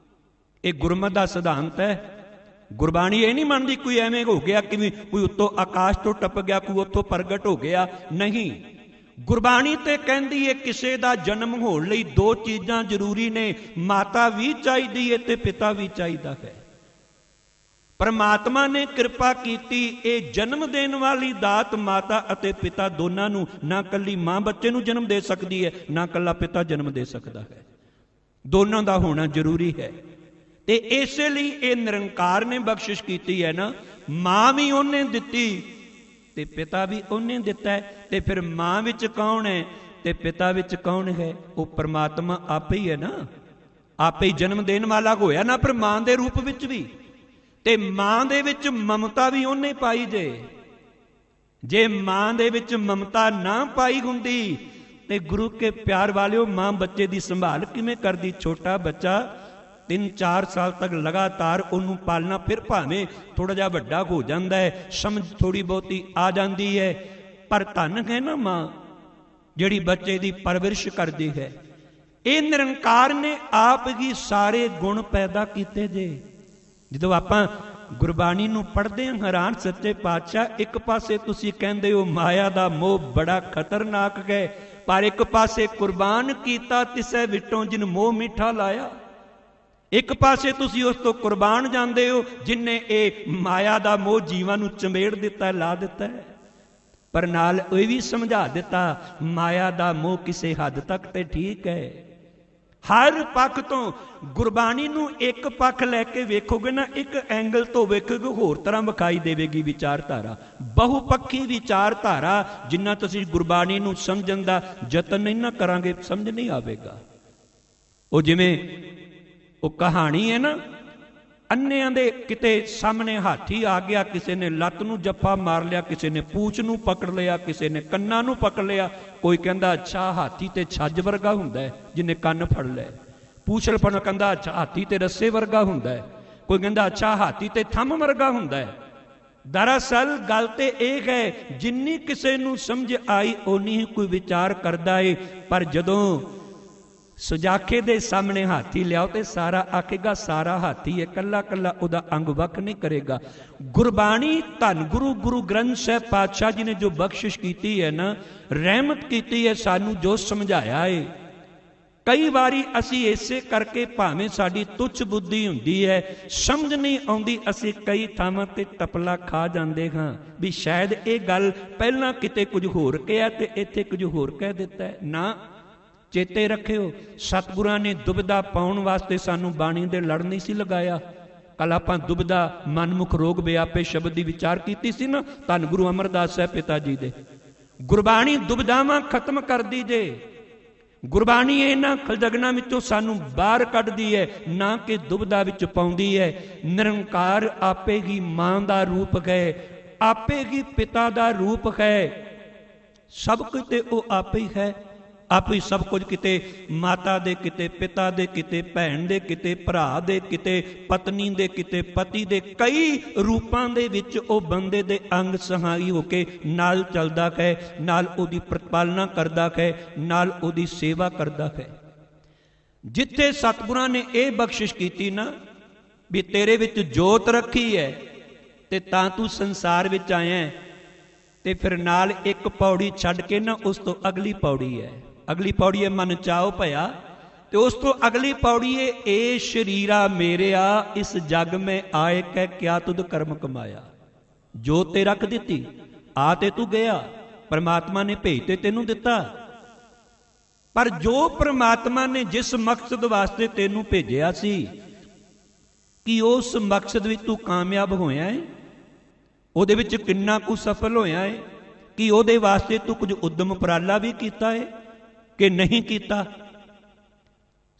S1: ਇਹ ਗੁਰਮਤਿ ਦਾ ਸਿਧਾਂਤ ਹੈ। ਗੁਰਬਾਣੀ ਇਹ ਨਹੀਂ ਮੰਨਦੀ ਕੋਈ ਐਵੇਂ ਹੋ ਗਿਆ ਕਿ ਕੋਈ ਉੱਤੋਂ ਆਕਾਸ਼ ਤੋਂ ਟੱਪ ਗਿਆ, ਕੋਈ ਉੱਥੋਂ ਪ੍ਰਗਟ ਹੋ ਗਿਆ। ਨਹੀਂ, ਗੁਰਬਾਣੀ ਤੇ ਕਹਿੰਦੀ ਹੈ ਕਿਸੇ ਦਾ ਜਨਮ ਹੋਣ ਲਈ ਦੋ ਚੀਜ਼ਾਂ ਜ਼ਰੂਰੀ ਨੇ, ਮਾਤਾ ਵੀ ਚਾਹੀਦੀ ਹੈ ਤੇ ਪਿਤਾ ਵੀ ਚਾਹੀਦਾ ਹੈ। ਪਰਮਾਤਮਾ ਨੇ ਕਿਰਪਾ ਕੀਤੀ, ਇਹ ਜਨਮ ਦੇਣ ਵਾਲੀ ਦਾਤ ਮਾਤਾ ਅਤੇ ਪਿਤਾ ਦੋਨਾਂ ਨੂੰ। ਨਾ ਕੱਲੀ ਮਾਂ ਬੱਚੇ ਨੂੰ ਜਨਮ ਦੇ ਸਕਦੀ ਹੈ, ਨਾ ਕੱਲਾ ਪਿਤਾ ਜਨਮ ਦੇ ਸਕਦਾ ਹੈ। ਦੋਨਾਂ ਦਾ ਹੋਣਾ ਜ਼ਰੂਰੀ ਹੈ। ਤੇ ਇਸੇ ਲਈ ਇਹ ਨਿਰੰਕਾਰ ਨੇ ਬਖਸ਼ਿਸ਼ ਕੀਤੀ ਹੈ ਨਾ। ਮਾਂ ਵੀ ਉਹਨੇ ਦਿੱਤੀ ਤੇ ਪਿਤਾ ਵੀ ਉਹਨੇ ਦਿੱਤਾ ਹੈ। ਤੇ ਫਿਰ ਮਾਂ ਵਿੱਚ ਕੌਣ ਹੈ ਤੇ ਪਿਤਾ ਵਿੱਚ ਕੌਣ ਹੈ? ਉਹ ਪਰਮਾਤਮਾ ਆਪੇ ਹੀ ਹੈ ਨਾ। ਆਪੇ ਹੀ ਜਨਮ ਦੇਣ ਵਾਲਾ ਹੋਇਆ ਨਾ, ਪਰ ਮਾਂ ਦੇ ਰੂਪ ਵਿੱਚ ਵੀ। ਤੇ ਮਾਂ ਦੇ ਵਿੱਚ ਮਮਤਾ ਵੀ ਉਹਨੇ ਪਾਈ। ਜੇ ਮਾਂ ਦੇ ਵਿੱਚ ਮਮਤਾ ਨਾ ਪਾਈ ਹੁੰਦੀ ਤੇ ਗੁਰੂ ਕੇ ਪਿਆਰ ਵਾਲਿਓ, ਮਾਂ ਬੱਚੇ ਦੀ ਸੰਭਾਲ ਕਿਵੇਂ ਕਰਦੀ? ਛੋਟਾ ਬੱਚਾ 3-4 ਸਾਲ ਤੱਕ ਲਗਾਤਾਰ ਉਹਨੂੰ ਪਾਲਣਾ, ਫਿਰ ਭਾਵੇਂ ਥੋੜਾ ਜਿਹਾ ਵੱਡਾ ਹੋ ਜਾਂਦਾ ਹੈ, ਸਮਝ ਥੋੜੀ ਬਹੁਤੀ ਆ ਜਾਂਦੀ ਹੈ, ਪਰ ਧਨ ਹੈ ਨਾ ਮਾਂ ਜਿਹੜੀ ਬੱਚੇ ਦੀ ਪਰਵਰਿਸ਼ ਕਰਦੀ ਹੈ। ਇਹ ਨਿਰੰਕਾਰ ਨੇ ਆਪ ਹੀ ਸਾਰੇ ਗੁਣ ਪੈਦਾ ਕੀਤੇ ਜੇ। ਜਦੋਂ ਆਪਾਂ ਗੁਰਬਾਣੀ ਨੂੰ ਪੜ੍ਹਦੇ ਹਾਂ ਹੈਰਾਨ ਸੱਚੇ ਪਾਤਸ਼ਾਹ, ਇੱਕ ਪਾਸੇ ਤੁਸੀਂ ਕਹਿੰਦੇ ਹੋ ਮਾਇਆ ਦਾ ਮੋਹ ਬੜਾ ਖਤਰਨਾਕ ਹੈ, ਪਰ ਇੱਕ ਪਾਸੇ ਕੁਰਬਾਨ ਕੀਤਾ ਤਿਸੈ ਵਿਟੋਂ ਜਿਨ ਮੋਹ ਮਿੱਠਾ ਲਾਇਆ। ਇੱਕ ਪਾਸੇ ਤੁਸੀਂ ਉਸ ਤੋਂ ਕੁਰਬਾਨ ਜਾਂਦੇ ਹੋ ਜਿਨਨੇ ਇਹ ਮਾਇਆ ਦਾ ਮੋਹ ਜੀਵਾਂ ਨੂੰ ਚੰਬੇੜ ਦਿੱਤਾ, ਲਾ ਦਿੱਤਾ ਹੈ। ਪਰ ਨਾਲ ਇਹ ਵੀ ਸਮਝਾ ਦਿੱਤਾ ਮਾਇਆ ਦਾ ਮੋਹ ਕਿਸੇ ਹੱਦ ਤੱਕ ਤੇ ਠੀਕ ਹੈ। ਹਰ ਪੱਖ ਤੋਂ ਗੁਰਬਾਣੀ ਨੂੰ ਇੱਕ ਪੱਖ ਲੈ ਕੇ ਵੇਖੋਗੇ ਨਾ, ਇੱਕ ਐਂਗਲ ਤੋਂ ਵੇਖੋਗੇ ਹੋਰ ਤਰ੍ਹਾਂ ਵਿਖਾਈ ਦੇਵੇਗੀ ਵਿਚਾਰਧਾਰਾ, ਬਹੁਪੱਖੀ ਵਿਚਾਰਧਾਰਾ। ਜਿੰਨਾ ਤੁਸੀਂ ਗੁਰਬਾਣੀ ਨੂੰ ਸਮਝਣ ਦਾ ਯਤਨ ਨਹੀਂ ਨਾ ਕਰਾਂਗੇ, ਸਮਝ ਨਹੀਂ ਆਵੇਗਾ। ਉਹ ਜਿਵੇਂ ਉਹ ਕਹਾਣੀ ਹੈ ਨਾ, ਅੰਨਿਆਂ ਦੇ ਕਿਤੇ ਸਾਹਮਣੇ ਹਾਥੀ ਆ ਗਿਆ, ਕਿਸੇ ਨੇ ਲੱਤ ਨੂੰ ਜੱਫਾ ਮਾਰ ਲਿਆ, ਕਿਸੇ ਨੇ ਪੂਛ ਨੂੰ ਪਕੜ ਲਿਆ, ਕਿਸੇ ਨੇ ਕੰਨਾਂ ਨੂੰ ਪਕੜ ਲਿਆ। ਕੋਈ ਕਹਿੰਦਾ ਅੱਛਾ ਹਾਥੀ ਤੇ ਛੱਜ ਵਰਗਾ ਹੁੰਦਾ ਹੈ ਜਿਹਨੇ ਕੰਨ ਫੜ ਲਏ। ਪੂਛਲਪਣ ਕਹਿੰਦਾ ਅੱਛਾ ਹਾਥੀ ਤੇ ਰੱਸੇ ਵਰਗਾ ਹੁੰਦਾ ਹੈ। ਕੋਈ ਕਹਿੰਦਾ ਅੱਛਾ ਹਾਥੀ ਤੇ ਥੰਮ ਵਰਗਾ ਹੁੰਦਾ ਹੈ। ਦਰਅਸਲ ਗੱਲ ਤੇ ਇਹ ਹੈ, ਜਿੰਨੀ ਕਿਸੇ ਨੂੰ ਸਮਝ ਆਈ ਓਨੀ ਹੀ ਕੋਈ ਵਿਚਾਰ ਕਰਦਾ ਏ। ਪਰ ਜਦੋਂ ਸੁਜਾਖੇ ਦੇ ਸਾਹਮਣੇ ਹਾਥੀ ਲਿਆਓ ਤੇ ਸਾਰਾ ਆਖੇਗਾ ਸਾਰਾ ਹਾਥੀ ਹੈ, ਕੱਲਾ ਕੱਲਾ ਉਹਦਾ ਅੰਗ ਵੱਖ ਨਹੀਂ ਕਰੇਗਾ। ਗੁਰਬਾਣੀ ਧੰਨ ਗੁਰੂ ਗੁਰੂ ਗ੍ਰੰਥ ਸਾਹਿਬ ਪਾਤਸ਼ਾਹ ਜੀ ਨੇ ਜੋ ਬਖਸ਼ਿਸ਼ ਕੀਤੀ ਹੈ ਨਾ, ਰਹਿਮਤ ਕੀਤੀ ਹੈ, ਸਾਨੂੰ ਜੋ ਸਮਝਾਇਆ ਏ, ਕਈ ਵਾਰੀ ਅਸੀਂ ਇਸੇ ਕਰਕੇ ਭਾਵੇਂ ਸਾਡੀ ਤੁੱਛ ਬੁੱਧੀ ਹੁੰਦੀ ਹੈ, ਸਮਝ ਨਹੀਂ ਆਉਂਦੀ, ਅਸੀਂ ਕਈ ਥਾਵਾਂ ਤੇ ਟਪਲਾ ਖਾ ਜਾਂਦੇ ਹਾਂ ਵੀ ਸ਼ਾਇਦ ਇਹ ਗੱਲ ਪਹਿਲਾਂ ਕਿਤੇ ਕੁਝ ਹੋਰ ਕਿਹਾ ਤੇ ਇੱਥੇ ਕੁਝ ਹੋਰ ਕਹਿ ਦਿੱਤਾ ਹੈ। ਨਾ, ਚੇਤੇ ਰੱਖਿਓ, ਸਤਿਗੁਰਾਂ ਨੇ ਦੁਬਿਧਾ ਪਾਉਣ ਵਾਸਤੇ ਸਾਨੂੰ ਬਾਣੀ ਦੇ ਲੜ ਨਹੀਂ ਸੀ ਲਗਾਇਆ। ਕੱਲ ਆਪਾਂ ਦੁਬਿਧਾ ਮਨਮੁਖ ਰੋਗ ਵਿਆਪੇ ਸ਼ਬਦ ਦੀ ਵਿਚਾਰ ਕੀਤੀ ਸੀ ਨਾ, ਧੰਨ ਗੁਰੂ ਅਮਰਦਾਸ ਸਾਹਿਬ ਪਿਤਾ ਜੀ ਦੇ। ਗੁਰਬਾਣੀ ਦੁਬਿਧਾਵਾਂ ਖਤਮ ਕਰਦੀ ਜੇ। ਗੁਰਬਾਣੀ ਇਹਨਾਂ ਖਲਦਗਨਾਂ ਵਿੱਚੋਂ ਸਾਨੂੰ ਬਾਹਰ ਕੱਢਦੀ ਹੈ, ਨਾ ਕਿ ਦੁਬਿਧਾ ਵਿੱਚ ਪਾਉਂਦੀ ਹੈ। ਨਿਰੰਕਾਰ ਆਪੇ ਹੀ ਮਾਂ ਦਾ ਰੂਪ ਹੈ, ਆਪੇ ਹੀ ਪਿਤਾ ਦਾ ਰੂਪ ਹੈ, ਸਭ ਕੁਝ ਤੇ ਉਹ ਆਪੇ ਹੀ ਹੈ। ਆਪ ਹੀ ਸਭ ਕੁਝ, ਕਿਤੇ ਮਾਤਾ ਦੇ, ਕਿਤੇ ਪਿਤਾ ਦੇ, ਕਿਤੇ ਭੈਣ ਦੇ, ਕਿਤੇ ਭਰਾ ਦੇ, ਕਿਤੇ ਪਤਨੀ ਦੇ, ਕਿਤੇ ਪਤੀ ਦੇ, ਕਈ ਰੂਪਾਂ ਦੇ ਵਿੱਚ ਉਹ ਬੰਦੇ ਦੇ ਅੰਗ ਸਹਾਈ ਹੋ ਕੇ ਨਾਲ ਚੱਲਦਾ ਹੈ, ਨਾਲ ਉਹਦੀ ਪ੍ਰਤਪਾਲਨਾ ਕਰਦਾ ਹੈ, ਨਾਲ ਉਹਦੀ ਸੇਵਾ ਕਰਦਾ ਹੈ। ਜਿੱਥੇ ਸਤਿਗੁਰਾਂ ਨੇ ਇਹ ਬਖਸ਼ਿਸ਼ ਕੀਤੀ ਨਾ ਵੀ ਤੇਰੇ ਵਿੱਚ ਜੋਤ ਰੱਖੀ ਹੈ ਤੇ ਤਾਂ ਤੂੰ ਸੰਸਾਰ ਵਿੱਚ ਆਇਆ, ਤੇ ਫਿਰ ਨਾਲ ਇੱਕ ਪੌੜੀ ਛੱਡ ਕੇ ਨਾ ਉਸ ਤੋਂ ਅਗਲੀ ਪੌੜੀ ਹੈ। ਅਗਲੀ ਪੌੜੀ ਹੈ ਮਨ ਚਾਉ ਭਇਆ, ਤੇ ਉਸ ਤੋਂ ਅਗਲੀ ਪੌੜੀ ਹੈ ਏ ਸ਼ਰੀਰਾ ਮੇਰਿਆ ਇਸ ਜਗ ਮੈਂ ਆਏ ਕਹਿ ਕਿਆ ਤੁਧ ਕਰਮ ਕਮਾਇਆ। ਜੋਤ ਤੇ ਰੱਖ ਦਿੱਤੀ, ਆ ਤੇ ਤੂੰ ਗਿਆ, ਪਰਮਾਤਮਾ ਨੇ ਭੇਜ ਤੇ ਤੈਨੂੰ ਦਿੱਤਾ, ਪਰ ਜੋ ਪਰਮਾਤਮਾ ਨੇ ਜਿਸ ਮਕਸਦ ਵਾਸਤੇ ਤੈਨੂੰ ਭੇਜਿਆ ਸੀ, ਕਿ ਉਸ ਮਕਸਦ ਵਿੱਚ ਤੂੰ ਕਾਮਯਾਬ ਹੋਇਆ ਹੈ? ਉਹਦੇ ਵਿੱਚ ਕਿੰਨਾ ਕੁ ਸਫਲ ਹੋਇਆ ਹੈ? ਕਿ ਉਹਦੇ ਵਾਸਤੇ ਤੂੰ ਕੁਝ ਉਦਮ ਉਪਰਾਲਾ ਵੀ ਕੀਤਾ ਹੈ ਕਿ ਨਹੀਂ ਕੀਤਾ?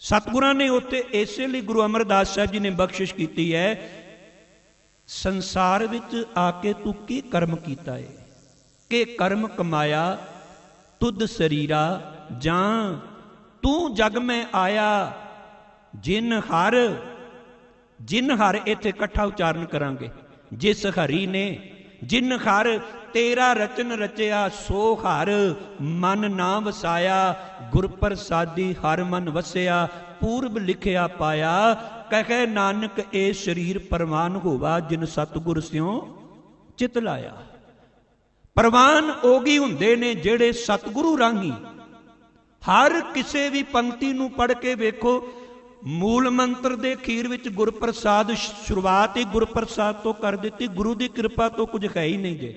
S1: ਸਤਿਗੁਰਾਂ ਨੇ ਉੱਥੇ ਇਸੇ ਲਈ ਗੁਰੂ ਅਮਰਦਾਸ ਸਾਹਿਬ ਜੀ ਨੇ ਬਖਸ਼ਿਸ਼ ਕੀਤੀ ਹੈ, ਸੰਸਾਰ ਵਿੱਚ ਆ ਕੇ ਤੂੰ ਕੀ ਕਰਮ ਕੀਤਾ ਹੈ? ਕਿ ਕਰਮ ਕਮਾਇਆ ਤੁਧ ਸਰੀਰਾ ਜਾਂ ਤੂੰ ਜਗ ਮੈਂ ਆਇਆ ਜਿਨ ਹਰ, ਜਿਨ ਹਰ ਇੱਥੇ ਇਕੱਠਾ ਉਚਾਰਨ ਕਰਾਂਗੇ, ਜਿਸ ਹਰੀ ਨੇ, ਜਿਨ ਹਰ ਤੇਰਾ ਰਚਨ ਰਚਿਆ ਸੋ ਹਰ ਮਨ ਨਾ ਵਸਾਇਆ, ਗੁਰ ਪ੍ਰਸਾਦੀ ਹਰ ਮਨ ਵਸਿਆ ਪੂਰਬ ਲਿਖਿਆ ਪਾਇਆ, ਕਹੇ ਨਾਨਕ ਇਹ ਸਰੀਰ ਪ੍ਰਵਾਨ ਹੋਵਾ ਜਿਨ ਸਤਿਗੁਰ ਸਿਉ ਚਿਤ ਲਾਇਆ। ਪ੍ਰਵਾਨ ਉਹੀ ਹੁੰਦੇ ਨੇ ਜਿਹੜੇ ਸਤਿਗੁਰੂ ਰਾਹੀਂ। ਹਰ ਕਿਸੇ ਵੀ ਪੰਕਤੀ ਨੂੰ ਪੜ੍ਹ ਕੇ ਵੇਖੋ, ਮੂਲ ਮੰਤਰ ਦੇ ਅਖੀਰ ਵਿੱਚ ਗੁਰਪ੍ਰਸਾਦ, ਸ਼ੁਰੂਆਤ ਹੀ ਗੁਰਪ੍ਰਸਾਦ ਤੋਂ ਕਰ ਦਿੱਤੀ। ਗੁਰੂ ਦੀ ਕਿਰਪਾ ਤੋਂ ਕੁਝ ਹੈ ਹੀ ਨਹੀਂ ਜੇ।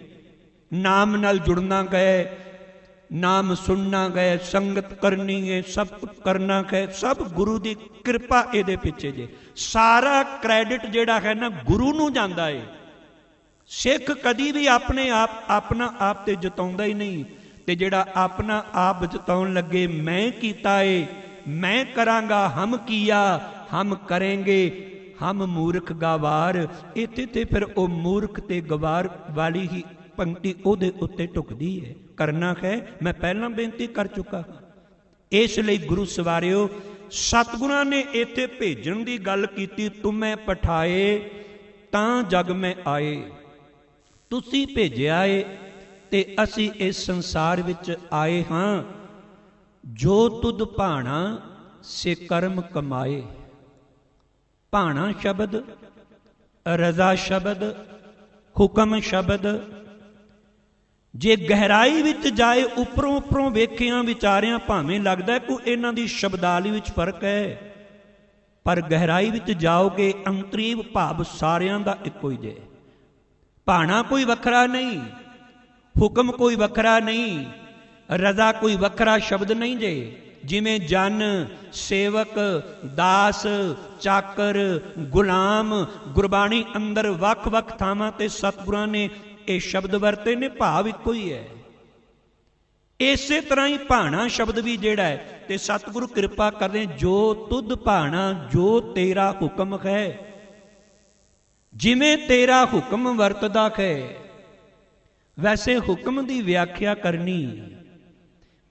S1: ਨਾਮ ਨਾਲ ਜੁੜਨਾ ਗਏ, ਨਾਮ ਸੁਣਨਾ ਗਏ, ਸੰਗਤ ਕਰਨੀ ਹੈ, ਸਭ ਕੁਝ ਕਰਨਾ ਹੈ, ਸਭ ਗੁਰੂ ਦੀ ਕਿਰਪਾ ਇਹਦੇ ਪਿੱਛੇ ਜੇ। ਸਾਰਾ ਕ੍ਰੈਡਿਟ ਜਿਹੜਾ ਹੈ ਨਾ ਗੁਰੂ ਨੂੰ ਜਾਂਦਾ ਏ। ਸਿੱਖ ਕਦੀ ਵੀ ਆਪਣੇ ਆਪ, ਆਪਣਾ ਆਪ ਤੇ ਜਤਾਉਂਦਾ ਹੀ ਨਹੀਂ, ਤੇ ਜਿਹੜਾ ਆਪਣਾ ਆਪ ਜਤਾਉਣ ਲੱਗੇ ਮੈਂ ਕੀਤਾ ਏ, मैं करांगा, हम किया, हम करेंगे, हम मूर्ख गवार, इत्थे ते फिर वो मूर्ख ते गवार वाली ही पंक्ति ओदे उत्ते टुकदी है। करना है मैं पहला बेनती कर चुका। इसलिए गुरु सवारियो, सतगुरां ने इत्थे भेजण दी गल कीती, तुम्हें पठाए तां जग में आए, तुसी भेजिया है ते असी इस संसार विच आए हां। जो तुद भाणा से कर्म कमाए। भाणा शब्द, रजा शब्द, हुक्म शब्द जे गहराई विच जाए, उपरों उपरों वेखिया विचारिया भावें लगदा कोई इन्हां दी शब्दावली विच फर्क है, पर गहराई विच जाओगे अंतरीव भाव सारियां दा इक्को ही जे। भाणा कोई वखरा नहीं, हुक्म कोई वखरा नहीं, रजा कोई वखरा शब्द नहीं जे। जिमें जन, सेवक, दास, चाकर, गुलाम गुरबाणी अंदर वख वख थावां ते सतगुरां ने ये शब्द वरते ने, भाव इक्को ही है। इसे तरह ही भाणा शब्द भी जेड़ा है ते सतगुरु कृपा करदे, जो तुद भाणा जो तेरा हुक्म है, जिमें तेरा हुक्म वरतदा है। वैसे हुक्म की व्याख्या करनी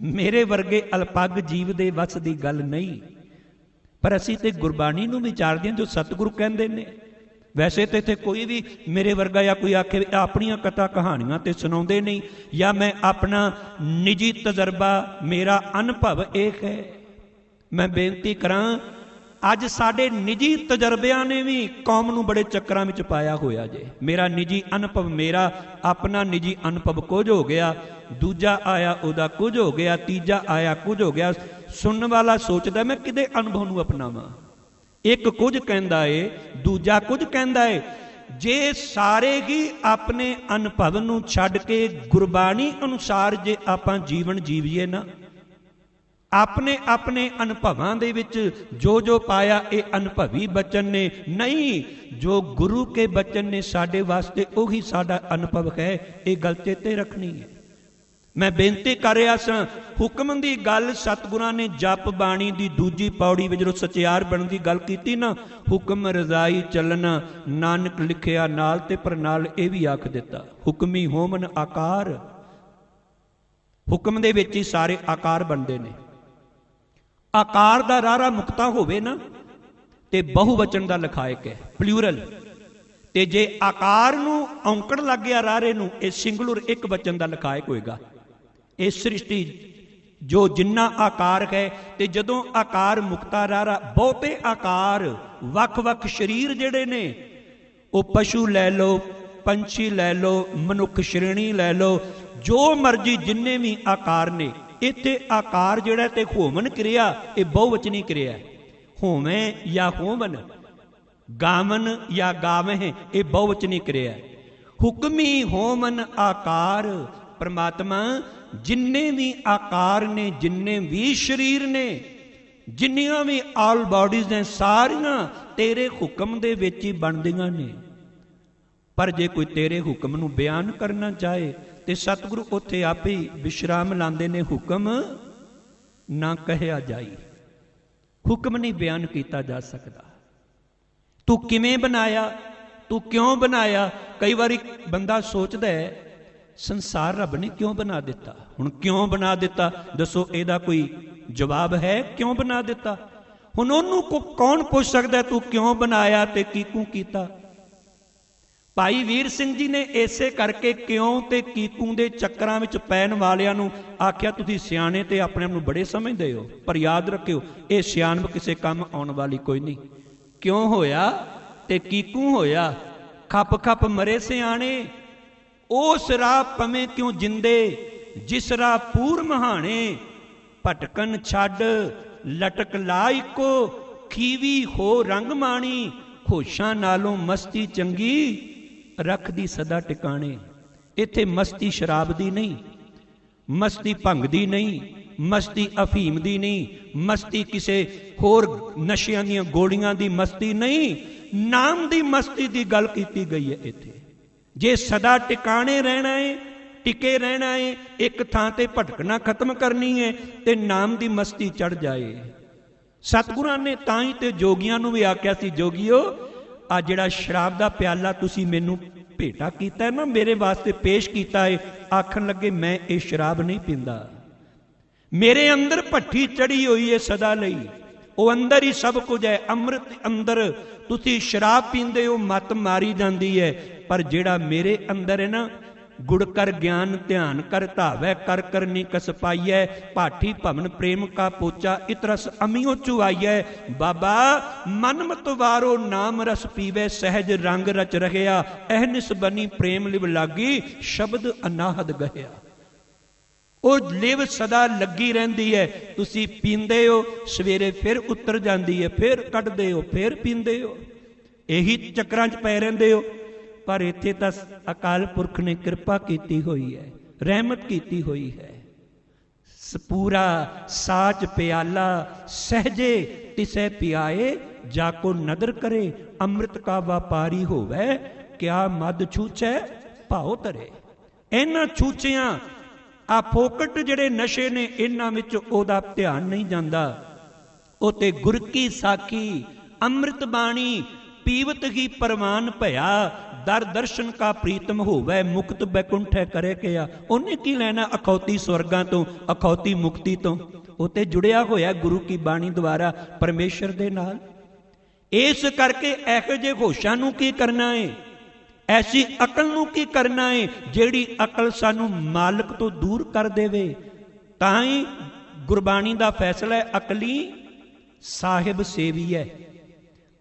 S1: मेरे वर्गे अल्पग जीव दे वस की गल नहीं, पर असी ते गुरबाणी नूं विचारदे हां जो सतगुरु कहंदे ने। वैसे तो इत्थे कोई भी मेरे वर्गा या कोई आखे अपनियां कथा कहानियां ते सुनाउंदे नहीं, या मैं अपना निजी तजर्बा मेरा अनुभव एक है। मैं बेनती करां, अज साडे निजी तजर्बियां ने भी कौम नूं बड़े चक्करां विच पाया होया जे। मेरा निजी अनुभव, मेरा अपना निजी अनुभव कुछ हो गया, दूजा आया उहदा कुछ हो गया, तीजा आया कुछ हो गया। सुनने वाला सोचदा मैं किदे अनुभव नूं अपनावां। एक कुछ कहंदा है, दूजा कुछ कहंदा है। जे सारे ही अपने अनुभव नूं छड्ड के गुरबाणी अनुसार जे आपां जीवन जीवीए ना, अपने अपने अनुभवां दे विच जो जो पाया ये अनुभवी बचन ने नहीं, जो गुरु के बचन ने साडे वास्ते उही साडा अनुभव है। ये गल चेते रखनी है। मैं बेनती कर रहा सा, हुक्म की गल सतगुरां ने जप बाणी की दूजी पौड़ी में जो सचियार बनने की गल की ना, हुक्म रजाई चलना नानक लिखिया नाल ते पर नाल ये भी आख दिता, हुक्मी होमन आकार। हुक्म दे विच ही सारे आकार बनते हैं। आकार का रारा मुक्ता होवे ना ते बहुवचन का लिखायक है, प्लूरल। ते जे आकार नूं औंकड़ लग गया रारे नूं, ये सिंगुलर एक वचन का लिखायक होएगा। ये सृष्टि जो जिन्ना आकार है, ते जदों आकार मुक्ता रारा, बहुते आकार वख वख शरीर जिहड़े ने, वो पशु लै लो, पंछी लै लो, मनुख श्रेणी लै लो, जो मर्जी जिन्ने भी आकार ने। इत्थे आकार जिहड़ा ते होमन क्रिया, ये बहुवचनी क्रिया है। होवें या होवन, गावन या गावें, ये बहुवचनी क्रिया है। हुक्मी होमन आकार। परमात्मा जिन्ने भी आकार ने, जिन्ने भी शरीर ने, जिन्नियां भी ऑल बॉडीज ने, सारियां तेरे हुक्म दे विच ही बनदियां ने। पर जे कोई तेरे हुक्म नूं बयान करना चाहे ते सतगुरु उत्थे आपे विश्राम लांदे ने, हुक्म ना कहया जाई। हुक्म नहीं बयान किया जा सकता। तू किवें बनाया, तू क्यों बनाया। कई बार बंदा सोचता है संसार रब ने क्यों बना दिता। हुण क्यों बना दिता दसो, इहदा कोई जवाब है? क्यों बना दिता? हुण उहनूं को कौन पुछ सकता है तू क्यों बनाया ते कीकू कीता। भाई वीर सिंह जी ने इसे करके क्यों ते कीकू दे चक्करां विच पैण वालियां नूं आख्या तुसीं सियाणे ते अपने आप नूं बड़े समझदे हो, पर याद रखियो ये सियाणप किसे काम आउण वाली कोई नहीं। क्यों होया ते कीकू होया, खप खप मरे सियाणे। उस राह पवें क्यों जिंदे, जिस राह पूर महाणे। भटकन छड्ड लटक ला इको, खीवी हो रंग माणी। होशां नालों मस्ती चंगी, रखदी सदा टिकाणे। इत्थे मस्ती शराब दी नहीं, मस्ती भंग दी नहीं, मस्ती अफीम दी नहीं, मस्ती किसे होर नशियां दीयां गोलियां दी मस्ती नहीं, नाम दी मस्ती दी गल कीती गई है इत्थे। जे सदा टिकाणे रहना है, टिके रहना है, एक थां ते भटकना खत्म करनी है, ते नाम दी मस्ती चढ़ जाए। सतगुरां ने तां ही ते जोगियां नूं भी आख्या सी, जोगियो आ जिहड़ा शराब दा प्याला तुसी मैनू भेटा कीता है ना, मेरे वास्ते पेश कीता है, आखन लगे मैं ये शराब नहीं पींदा। मेरे अंदर भट्ठी चढ़ी हुई है सदा लई, वो अंदर ही सब कुछ है। अमृत अंदर, तुसी शराब पींदे हो मत मारी जाती है, पर जिहड़ा मेरे अंदर है ना, गुड़ कर ज्ञान ध्यान कर धावै, कर करनी कस पाइयै, पाठी भवन प्रेम का पोचा, इत रस अमियो चुआइयै। बाबा मन मत वारो नाम रस पीवै, सहज रंग रच रहया, अहनिस बनी प्रेम लिव लागी, शब्द अनाहद गहिया। ਉਹ ਲਿਵ ਸਦਾ ਲੱਗੀ ਰਹਿੰਦੀ ਹੈ, ਤੁਸੀਂ ਪੀਂਦੇ ਹੋ, ਸਵੇਰੇ ਫਿਰ ਉਤਰ ਜਾਂਦੀ ਹੈ, ਫਿਰ ਕੱਢਦੇ ਹੋ, ਫਿਰ ਪੀਂਦੇ ਹੋ, ਇਹੀ ਚੱਕਰਾਂ 'ਚ ਪੈ ਰਹਿੰਦੇ ਹੋ। ਪਰ ਇੱਥੇ ਤਾਂ ਅਕਾਲ ਪੁਰਖ ਨੇ ਕਿਰਪਾ ਕੀਤੀ ਹੋਈ ਹੈ, ਰਹਿਮਤ ਕੀਤੀ ਹੋਈ ਹੈ। ਪੂਰਾ ਸਾਚ ਪਿਆਲਾ ਸਹਜੇ ਤਿਸੈ ਪਿਆਏ, ਜਾ ਕੋ ਨਦਰ ਕਰੇ ਅੰਮ੍ਰਿਤ ਕਾ ਵਪਾਰੀ ਹੋਵੇ, ਕਿਆ ਮਦ ਛੂਚੈ ਭਾਉ ਤਰੇ। ਇਹਨਾਂ ਛੂਚਿਆਂ ਆ ਫੋਕਟ ਜਿਹੜੇ ਨਸ਼ੇ ਨੇ, ਇਹਨਾਂ ਵਿੱਚ ਉਹਦਾ ਧਿਆਨ ਨਹੀਂ ਜਾਂਦਾ। ਉਹ ਤੇ ਗੁਰ ਕੀ ਸਾਖੀ ਅੰਮ੍ਰਿਤ ਬਾਣੀ ਪੀਵਤ ਹੀ ਪਰਵਾਨ ਭਇਆ, ਦਰ ਦਰਸ਼ਨ ਕਾ ਪ੍ਰੀਤਮ ਹੋਵੇ, ਮੁਕਤ ਬੈਕੁੰਠੈ ਕਰੇ ਕਿਆ। ਉਹਨੇ ਕੀ ਲੈਣਾ ਅਖੌਤੀ ਸਵਰਗਾਂ ਤੋਂ, ਅਖੌਤੀ ਮੁਕਤੀ ਤੋਂ। ਉਹ ਤੇ ਜੁੜਿਆ ਹੋਇਆ ਗੁਰੂ ਕੀ ਬਾਣੀ ਦੁਆਰਾ ਪਰਮੇਸ਼ਰ ਦੇ ਨਾਲ। ਇਸ ਕਰਕੇ ਇਹੋ ਜਿਹੇ ਹੋਸ਼ਾਂ ਨੂੰ ਕੀ ਕਰਨਾ ਹੈ, ਐਸੀ ਅਕਲ ਨੂੰ ਕੀ ਕਰਨਾ ਹੈ, ਜਿਹੜੀ ਅਕਲ ਸਾਨੂੰ ਮਾਲਕ ਤੋਂ ਦੂਰ ਕਰ ਦੇਵੇ। ਤਾਂ ਹੀ ਗੁਰਬਾਣੀ ਦਾ ਫੈਸਲਾ ਹੈ, ਅਕਲੀ ਸਾਹਿਬ ਸੇਵੀ ਹੈ।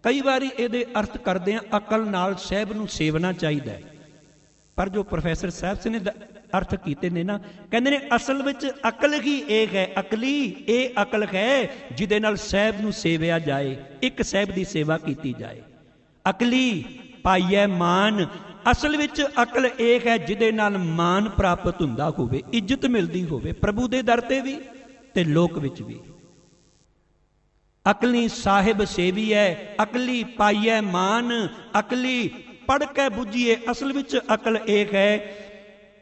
S1: ਕਈ ਵਾਰੀ ਇਹਦੇ ਅਰਥ ਕਰਦੇ ਆ ਅਕਲ ਨਾਲ ਸਾਹਿਬ ਨੂੰ ਸੇਵਨਾ ਚਾਹੀਦਾ ਹੈ, ਪਰ ਜੋ ਪ੍ਰੋਫੈਸਰ ਸਾਹਿਬ ਸਿੰਘ ਨੇ ਅਰਥ ਕੀਤੇ ਨੇ ਨਾ, ਕਹਿੰਦੇ ਨੇ ਅਸਲ ਵਿੱਚ ਅਕਲ ਹੀ ਇਹ ਹੈ, ਅਕਲੀ ਇਹ ਅਕਲ ਹੈ ਜਿਹਦੇ ਨਾਲ ਸਾਹਿਬ ਨੂੰ ਸੇਵਿਆ ਜਾਏ, ਇੱਕ ਸਾਹਿਬ ਦੀ ਸੇਵਾ ਕੀਤੀ ਜਾਏ। ਅਕਲੀ ਪਾਈਐ ਮਾਨ, ਅਸਲ ਵਿੱਚ ਅਕਲ ਇਹ ਹੈ ਜਿਹਦੇ ਨਾਲ ਮਾਨ ਪ੍ਰਾਪਤ ਹੁੰਦਾ ਹੋਵੇ, ਇੱਜ਼ਤ ਮਿਲਦੀ ਹੋਵੇ, ਪ੍ਰਭੂ ਦੇ ਦਰ ਤੇ ਵੀ ਤੇ ਲੋਕ ਵਿੱਚ ਵੀ। ਅਕਲੀ ਸਾਹਿਬ ਸੇਵੀ ਹੈ, ਅਕਲੀ ਪਾਈਐ ਮਾਨ, ਅਕਲੀ ਪੜ੍ਹ ਕੇ ਬੁੱਝੀਏ। ਅਸਲ ਵਿੱਚ ਅਕਲ ਇਹ ਹੈ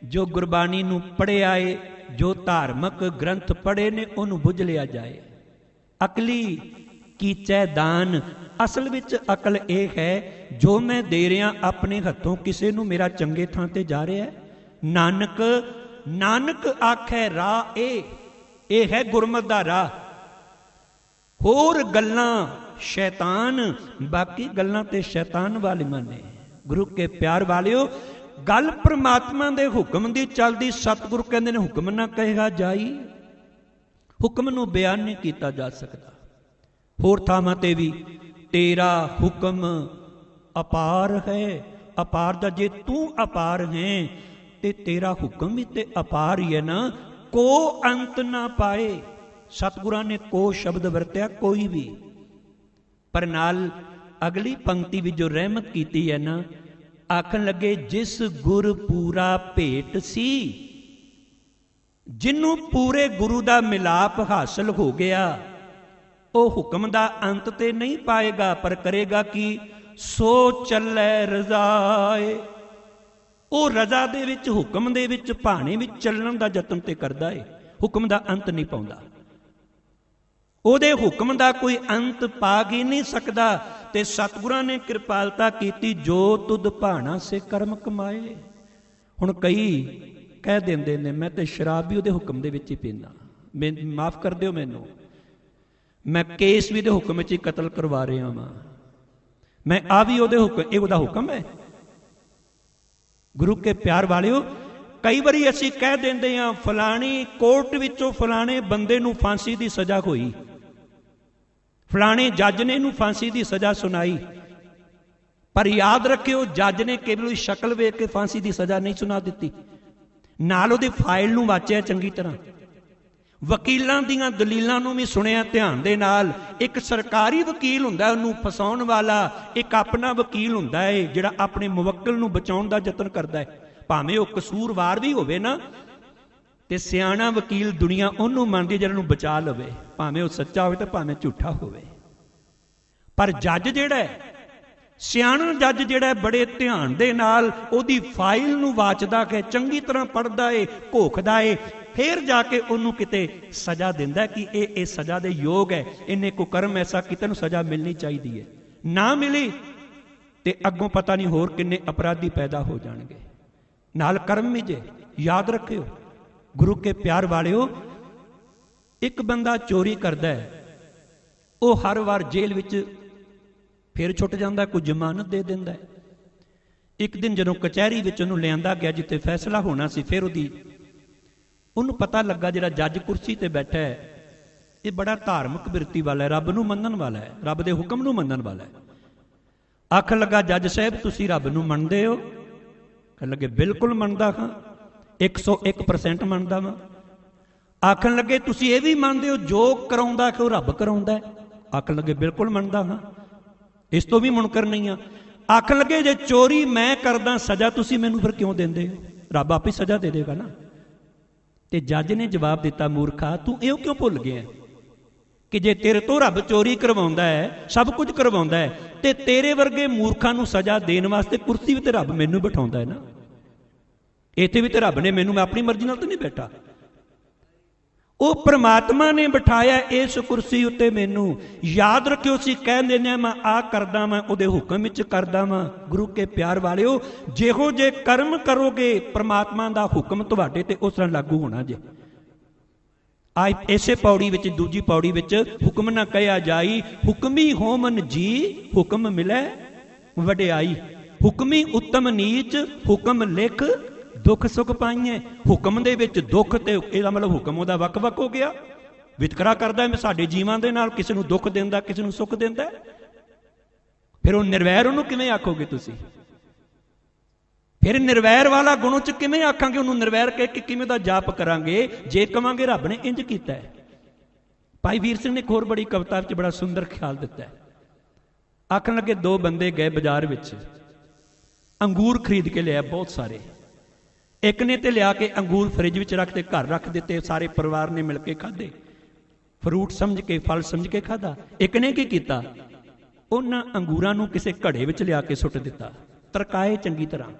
S1: ਜੋ ਗੁਰਬਾਣੀ ਨੂੰ ਪੜ੍ਹਿਆ ਏ, ਜੋ ਧਾਰਮਿਕ ਗ੍ਰੰਥ ਪੜ੍ਹੇ ਨੇ ਉਹਨੂੰ ਬੁੱਝ ਲਿਆ ਜਾਏ। ਅਕਲੀ ਕੀਚੈ ਦਾਨ, ਅਸਲ ਵਿੱਚ ਅਕਲ ਇਹ ਹੈ ਜੋ ਮੈਂ ਦੇ ਰਿਹਾ ਆਪਣੇ ਹੱਥੋਂ ਕਿਸੇ ਨੂੰ, ਮੇਰਾ ਚੰਗੇ ਥਾਂ ਤੇ ਜਾ ਰਿਹਾ ਹੈ। ਨਾਨਕ ਨਾਨਕ ਆਖੈ ਰਾਹ ਇਹ ਹੈ ਗੁਰਮਤਿ ਦਾ ਰਾਹ। ਹੋਰ ਗੱਲਾਂ ਸ਼ੈਤਾਨ, ਬਾਕੀ ਗੱਲਾਂ ਤੇ ਸ਼ੈਤਾਨ ਵਾਲੀਆਂ ਨੇ। ਗੁਰੂ ਕੇ ਪਿਆਰ ਵਾਲਿਓ, ਗੱਲ ਪ੍ਰਮਾਤਮਾ ਦੇ ਹੁਕਮ ਦੀ ਚੱਲਦੀ। ਸਤਿਗੁਰੂ ਕਹਿੰਦੇ ਨੇ ਹੁਕਮ ਨਾ ਕਹੇਗਾ ਜਾਈ, ਹੁਕਮ ਨੂੰ ਬਿਆਨ ਨਹੀਂ ਕੀਤਾ ਜਾ ਸਕਦਾ। ਹੋਰ ਥਾਵਾਂ ਤੇ ਵੀ ਤੇਰਾ ਹੁਕਮ ਅਪਾਰ ਹੈ, ਅਪਾਰ ਦਾ ਜੇ ਤੂੰ ਅਪਾਰ ਹੈ ਤੇ ਤੇਰਾ ਹੁਕਮ ਵੀ ਤੇ ਅਪਾਰ ਹੀ ਹੈ ਨਾ, ਕੋ ਅੰਤ ਨਾ ਪਾਏ। ਸਤਿਗੁਰਾਂ ਨੇ ਕੋ ਸ਼ਬਦ ਵਰਤਿਆ, ਕੋਈ ਵੀ। ਪਰ ਨਾਲ ਅਗਲੀ ਪੰਕਤੀ ਵਿੱਚ ਜੋ ਰਹਿਮਤ ਕੀਤੀ ਹੈ ਨਾ, ਆਖਣ ਲੱਗੇ ਜਿਸ ਗੁਰ ਪੂਰਾ ਭੇਟ ਸੀ, ਜਿਹਨੂੰ ਪੂਰੇ ਗੁਰੂ ਦਾ ਮਿਲਾਪ ਹਾਸਲ ਹੋ ਗਿਆ, ਉਹ ਹੁਕਮ ਦਾ ਅੰਤ ਤੇ ਨਹੀਂ ਪਾਏਗਾ, ਪਰ ਕਰੇਗਾ ਕਿ ਸੋ ਚੱਲੇ ਰਜ਼ਾਏ। ਉਹ ਰਜ਼ਾ ਦੇ ਵਿੱਚ, ਹੁਕਮ ਦੇ ਵਿੱਚ, ਭਾਣੇ ਵਿੱਚ ਚੱਲਣ ਦਾ ਯਤਨ ਤੇ ਕਰਦਾ ਏ, ਹੁਕਮ ਦਾ ਅੰਤ ਨਹੀਂ ਪਾਉਂਦਾ। ਉਹਦੇ ਹੁਕਮ ਦਾ ਕੋਈ ਅੰਤ ਪਾ ਹੀ ਨਹੀਂ ਸਕਦਾ। ਤੇ ਸਤਿਗੁਰਾਂ ਨੇ ਕਿਰਪਾਲਤਾ ਕੀਤੀ, ਜੋ ਤੁਧ ਭਾਣਾ ਸੇ ਕਰਮ ਕਮਾਏ। ਹੁਣ ਕਈ ਕਹਿ ਦਿੰਦੇ ਨੇ ਮੈਂ ਤੇ ਸ਼ਰਾਬ ਵੀ ਉਹਦੇ ਹੁਕਮ ਦੇ ਵਿੱਚ ਹੀ ਪੀਂਦਾ, ਮਾਫ ਕਰ ਦਿਓ ਮੈਨੂੰ, ਮੈਂ ਕੇਸ ਵੀ ਉਹਦੇ ਹੁਕਮ ਵਿੱਚ ਹੀ ਕਤਲ ਕਰਵਾ ਰਿਹਾ ਵਾਂ, ਮੈਂ ਆ ਵੀ ਉਹਦੇ ਹੁਕਮ, ਇਹ ਉਹਦਾ ਹੁਕਮ ਹੈ। ਗੁਰੂ ਕੇ ਪਿਆਰ ਵਾਲਿਓ, ਕਈ ਵਾਰੀ ਅਸੀਂ ਕਹਿ ਦਿੰਦੇ ਹਾਂ ਫਲਾਣੀ ਕੋਰਟ ਵਿੱਚੋਂ ਫਲਾਣੇ ਬੰਦੇ ਨੂੰ ਫਾਂਸੀ ਦੀ ਸਜ਼ਾ ਹੋਈ, ਫਲਾਣੇ ਜੱਜ ਨੇ ਇਹਨੂੰ ਫਾਂਸੀ ਦੀ ਸਜ਼ਾ ਸੁਣਾਈ। ਪਰ ਯਾਦ ਰੱਖਿਓ, ਜੱਜ ਨੇ ਕੇਵਲ ਸ਼ਕਲ ਵੇਖ ਕੇ ਫਾਂਸੀ ਦੀ ਸਜ਼ਾ ਨਹੀਂ ਸੁਣਾ ਦਿੱਤੀ, ਨਾਲ ਉਹਦੀ ਫਾਈਲ ਨੂੰ ਵਾਚਿਆ ਚੰਗੀ ਤਰ੍ਹਾਂ, ਵਕੀਲਾਂ ਦੀਆਂ ਦਲੀਲਾਂ ਨੂੰ ਵੀ ਸੁਣਿਆ ਧਿਆਨ ਦੇ ਨਾਲ। ਇੱਕ ਸਰਕਾਰੀ ਵਕੀਲ ਹੁੰਦਾ ਉਹਨੂੰ ਫਸਾਉਣ ਵਾਲਾ, ਇੱਕ ਆਪਣਾ ਵਕੀਲ ਹੁੰਦਾ ਹੈ ਜਿਹੜਾ ਆਪਣੇ ਮੁਵੱਕਲ ਨੂੰ ਬਚਾਉਣ ਦਾ ਯਤਨ ਕਰਦਾ ਹੈ। ਭਾਵੇਂ ਉਹ ਕਸੂਰਵਾਰ ਵੀ ਹੋਵੇ ਨਾ, ਤੇ ਸਿਆਣਾ ਵਕੀਲ ਦੁਨੀਆ ਉਹਨੂੰ ਮੰਨਦੀ ਜਿਹੜਾ ਨੂੰ ਬਚਾ ਲਵੇ, ਭਾਵੇਂ ਉਹ ਸੱਚਾ ਹੋਵੇ ਤੇ ਭਾਵੇਂ ਝੂਠਾ ਹੋਵੇ। ਪਰ ਜੱਜ ਜਿਹੜਾ ਹੈ, ਸਿਆਣਾ ਜੱਜ ਜਿਹੜਾ, ਬੜੇ ਧਿਆਨ ਦੇ ਨਾਲ ਉਹਦੀ ਫਾਈਲ ਨੂੰ ਵਾਚਦਾ ਹੈ, ਚੰਗੀ ਤਰ੍ਹਾਂ ਪੜ੍ਹਦਾ ਏ, ਘੋਖਦਾ ਏ, ਫਿਰ ਜਾ ਕੇ ਉਹਨੂੰ ਕਿਤੇ ਸਜ਼ਾ ਦਿੰਦਾ ਕਿ ਇਹ ਸਜ਼ਾ ਦੇ ਯੋਗ ਹੈ, ਇਹਨੇ ਕੁਕਰਮ ਐਸਾ ਕੀਤਾ, ਨੂੰ ਸਜ਼ਾ ਮਿਲਣੀ ਚਾਹੀਦੀ ਹੈ। ਨਾ ਮਿਲੀ ਤੇ ਅੱਗੋਂ ਪਤਾ ਨਹੀਂ ਹੋਰ ਕਿੰਨੇ ਅਪਰਾਧੀ ਪੈਦਾ ਹੋ ਜਾਣਗੇ, ਨਾਲ ਕਰਮ ਵੀ ਜੇ। ਯਾਦ ਰੱਖਿਓ ਗੁਰੂ ਕੇ ਪਿਆਰ ਵਾਲਿਓ, ਇੱਕ ਬੰਦਾ ਚੋਰੀ ਕਰਦਾ ਹੈ, ਉਹ ਹਰ ਵਾਰ ਜੇਲ੍ਹ ਵਿੱਚ ਫਿਰ ਛੁੱਟ ਜਾਂਦਾ, ਕੋਈ ਜ਼ਮਾਨਤ ਦੇ ਦਿੰਦਾ ਹੈ। ਇੱਕ ਦਿਨ ਜਦੋਂ ਕਚਹਿਰੀ ਵਿੱਚ ਉਹਨੂੰ ਲਿਆਂਦਾ ਗਿਆ ਜਿੱਥੇ ਫੈਸਲਾ ਹੋਣਾ ਸੀ, ਫਿਰ ਉਹਨੂੰ ਪਤਾ ਲੱਗਾ ਜਿਹੜਾ ਜੱਜ ਕੁਰਸੀ ਤੇ ਬੈਠਾ ਹੈ ਇਹ ਬੜਾ ਧਾਰਮਿਕ ਬਿਰਤੀ ਵਾਲਾ ਹੈ, ਰੱਬ ਨੂੰ ਮੰਨਣ ਵਾਲਾ ਹੈ, ਰੱਬ ਦੇ ਹੁਕਮ ਨੂੰ ਮੰਨਣ ਵਾਲਾ ਹੈ। ਆਖਣ ਲੱਗਾ, ਜੱਜ ਸਾਹਿਬ ਤੁਸੀਂ ਰੱਬ ਨੂੰ ਮੰਨਦੇ ਹੋ? ਕਹਿਣ ਲੱਗੇ, ਬਿਲਕੁਲ ਮੰਨਦਾ ਹਾਂ, 101% ਮੰਨਦਾ ਵਾਂ। ਆਖਣ ਲੱਗੇ, ਤੁਸੀਂ ਇਹ ਵੀ ਮੰਨਦੇ ਹੋ ਜੋ ਕਰਾਉਂਦਾ ਕਿ ਉਹ ਰੱਬ ਕਰਾਉਂਦਾ ਹੈ? ਆਖਣ ਲੱਗੇ, ਬਿਲਕੁਲ ਮੰਨਦਾ ਹਾਂ, ਇਸ ਤੋਂ ਵੀ ਮੁਨਕਰ ਨਹੀਂ ਆ। ਆਖਣ ਲੱਗੇ, ਜੇ ਚੋਰੀ ਮੈਂ ਕਰਦਾ ਸਜ਼ਾ ਤੁਸੀਂ ਮੈਨੂੰ ਫਿਰ ਕਿਉਂ ਦਿੰਦੇ ਹੋ? ਰੱਬ ਆਪੇ ਸਜ਼ਾ ਦੇ ਦੇਗਾ ਨਾ। ਤੇ ਜੱਜ ਨੇ ਜਵਾਬ ਦਿੱਤਾ, ਮੂਰਖਾ ਤੂੰ ਇਹ ਕਿਉਂ ਭੁੱਲ ਗਿਆ ਕਿ ਜੇ ਤੇਰੇ ਤੋਂ ਰੱਬ ਚੋਰੀ ਕਰਵਾਉਂਦਾ ਹੈ, ਸਭ ਕੁਝ ਕਰਵਾਉਂਦਾ ਹੈ, ਤੇ ਤੇਰੇ ਵਰਗੇ ਮੂਰਖਾਂ ਨੂੰ ਸਜ਼ਾ ਦੇਣ ਵਾਸਤੇ ਕੁਰਸੀ ਵੀ ਤੇ ਰੱਬ ਮੈਨੂੰ ਬਿਠਾਉਂਦਾ ਹੈ ਨਾ। ਇੱਥੇ ਵੀ ਤੇ ਰੱਬ ਨੇ ਮੈਨੂੰ, ਮੈਂ ਆਪਣੀ ਮਰਜ਼ੀ ਨਾਲ ਤਾਂ ਨਹੀਂ ਬੈਠਾ, ਉਹ ਪ੍ਰਮਾਤਮਾ ਨੇ ਬਿਠਾਇਆ ਇਸ ਕੁਰਸੀ ਉੱਤੇ ਮੈਨੂੰ। ਯਾਦ ਰੱਖਿਓ, ਸੀ ਕਹਿੰਦੇ ਨੇ ਮੈਂ ਆਹ ਕਰਦਾ ਵਾਂ, ਉਹਦੇ ਹੁਕਮ ਵਿੱਚ ਕਰਦਾ ਵਾਂ। ਗੁਰੂ ਕੇ ਪਿਆਰ ਵਾਲਿਓ, ਜਿਹੋ ਜੇ ਕਰਮ ਕਰੋਗੇ ਪ੍ਰਮਾਤਮਾ ਦਾ ਹੁਕਮ ਤੁਹਾਡੇ ਤੇ ਉਸ ਤਰ੍ਹਾਂ ਲਾਗੂ ਹੋਣਾ ਜੇ। ਇਸੇ ਪੌੜੀ ਵਿੱਚ, ਦੂਜੀ ਪੌੜੀ ਵਿੱਚ, ਹੁਕਮ ਨਾ ਕਹਿਆ ਜਾਈ, ਹੁਕਮੀ ਹੋਮਨ ਜੀ ਹੁਕਮ ਮਿਲੇ ਵਡਿਆਈ। ਹੁਕਮੀ ਉੱਤਮ ਨੀਚ, ਹੁਕਮ ਲਿਖ ਦੁੱਖ ਸੁੱਖ ਪਾਈਏ। ਹੁਕਮ ਦੇ ਵਿੱਚ ਦੁੱਖ, ਤੇ ਇਹਦਾ ਮਤਲਬ ਹੁਕਮ ਉਹਦਾ ਵੱਖ-ਵੱਖ ਹੋ ਗਿਆ, ਵਿਤਕਰਾ ਕਰਦਾ ਹੈ ਸਾਡੇ ਜੀਵਾਂ ਦੇ ਨਾਲ, ਕਿਸੇ ਨੂੰ ਦੁੱਖ ਦਿੰਦਾ, ਕਿਸੇ ਨੂੰ ਸੁੱਖ ਦਿੰਦਾ। ਫਿਰ ਉਹ ਨਿਰਵੈਰ ਉਹਨੂੰ ਕਿਵੇਂ ਆਖੋਗੇ ਤੁਸੀਂ? ਫਿਰ ਨਿਰਵੈਰ ਵਾਲਾ ਗੁਣ ਚ ਕਿਵੇਂ ਆਖਾਂਗੇ ਉਹਨੂੰ ਨਿਰਵੈਰ ਕਹਿ ਕੇ? ਕਿਵੇਂ ਦਾ ਜਾਪ ਕਰਾਂਗੇ ਜੇ ਕਵਾਂਗੇ ਰੱਬ ਨੇ ਇੰਜ ਕੀਤਾ ਹੈ? ਭਾਈ ਵੀਰ ਸਿੰਘ ਨੇ ਇੱਕ ਹੋਰ ਬੜੀ ਕਵਿਤਾ ਵਿੱਚ ਬੜਾ ਸੁੰਦਰ ਖਿਆਲ ਦਿੱਤਾ ਹੈ। ਆਖਣ ਲੱਗੇ, ਦੋ ਬੰਦੇ ਗਏ ਬਾਜ਼ਾਰ ਵਿੱਚ, ਅੰਗੂਰ ਖਰੀਦ ਕੇ ਲਿਆ ਬਹੁਤ ਸਾਰੇ। ਇੱਕ ਨੇ ਤੇ ਲਿਆ ਕੇ ਅੰਗੂਰ ਫਰਿੱਜ ਵਿੱਚ ਰੱਖ ਤੇ ਘਰ ਰੱਖ ਦਿੱਤੇ, ਸਾਰੇ ਪਰਿਵਾਰ ਨੇ ਮਿਲ ਕੇ ਖਾਧੇ, ਫਰੂਟ ਸਮਝ ਕੇ, ਫਲ ਸਮਝ ਕੇ ਖਾਧਾ। ਇੱਕ ਨੇ ਕੀ ਕੀਤਾ, ਉਹਨਾਂ ਅੰਗੂਰਾਂ ਨੂੰ ਕਿਸੇ ਘੜੇ ਵਿੱਚ ਲਿਆ ਕੇ ਸੁੱਟ ਦਿੱਤਾ, ਤਰਕਾਏ ਚੰਗੀ ਤਰ੍ਹਾਂ।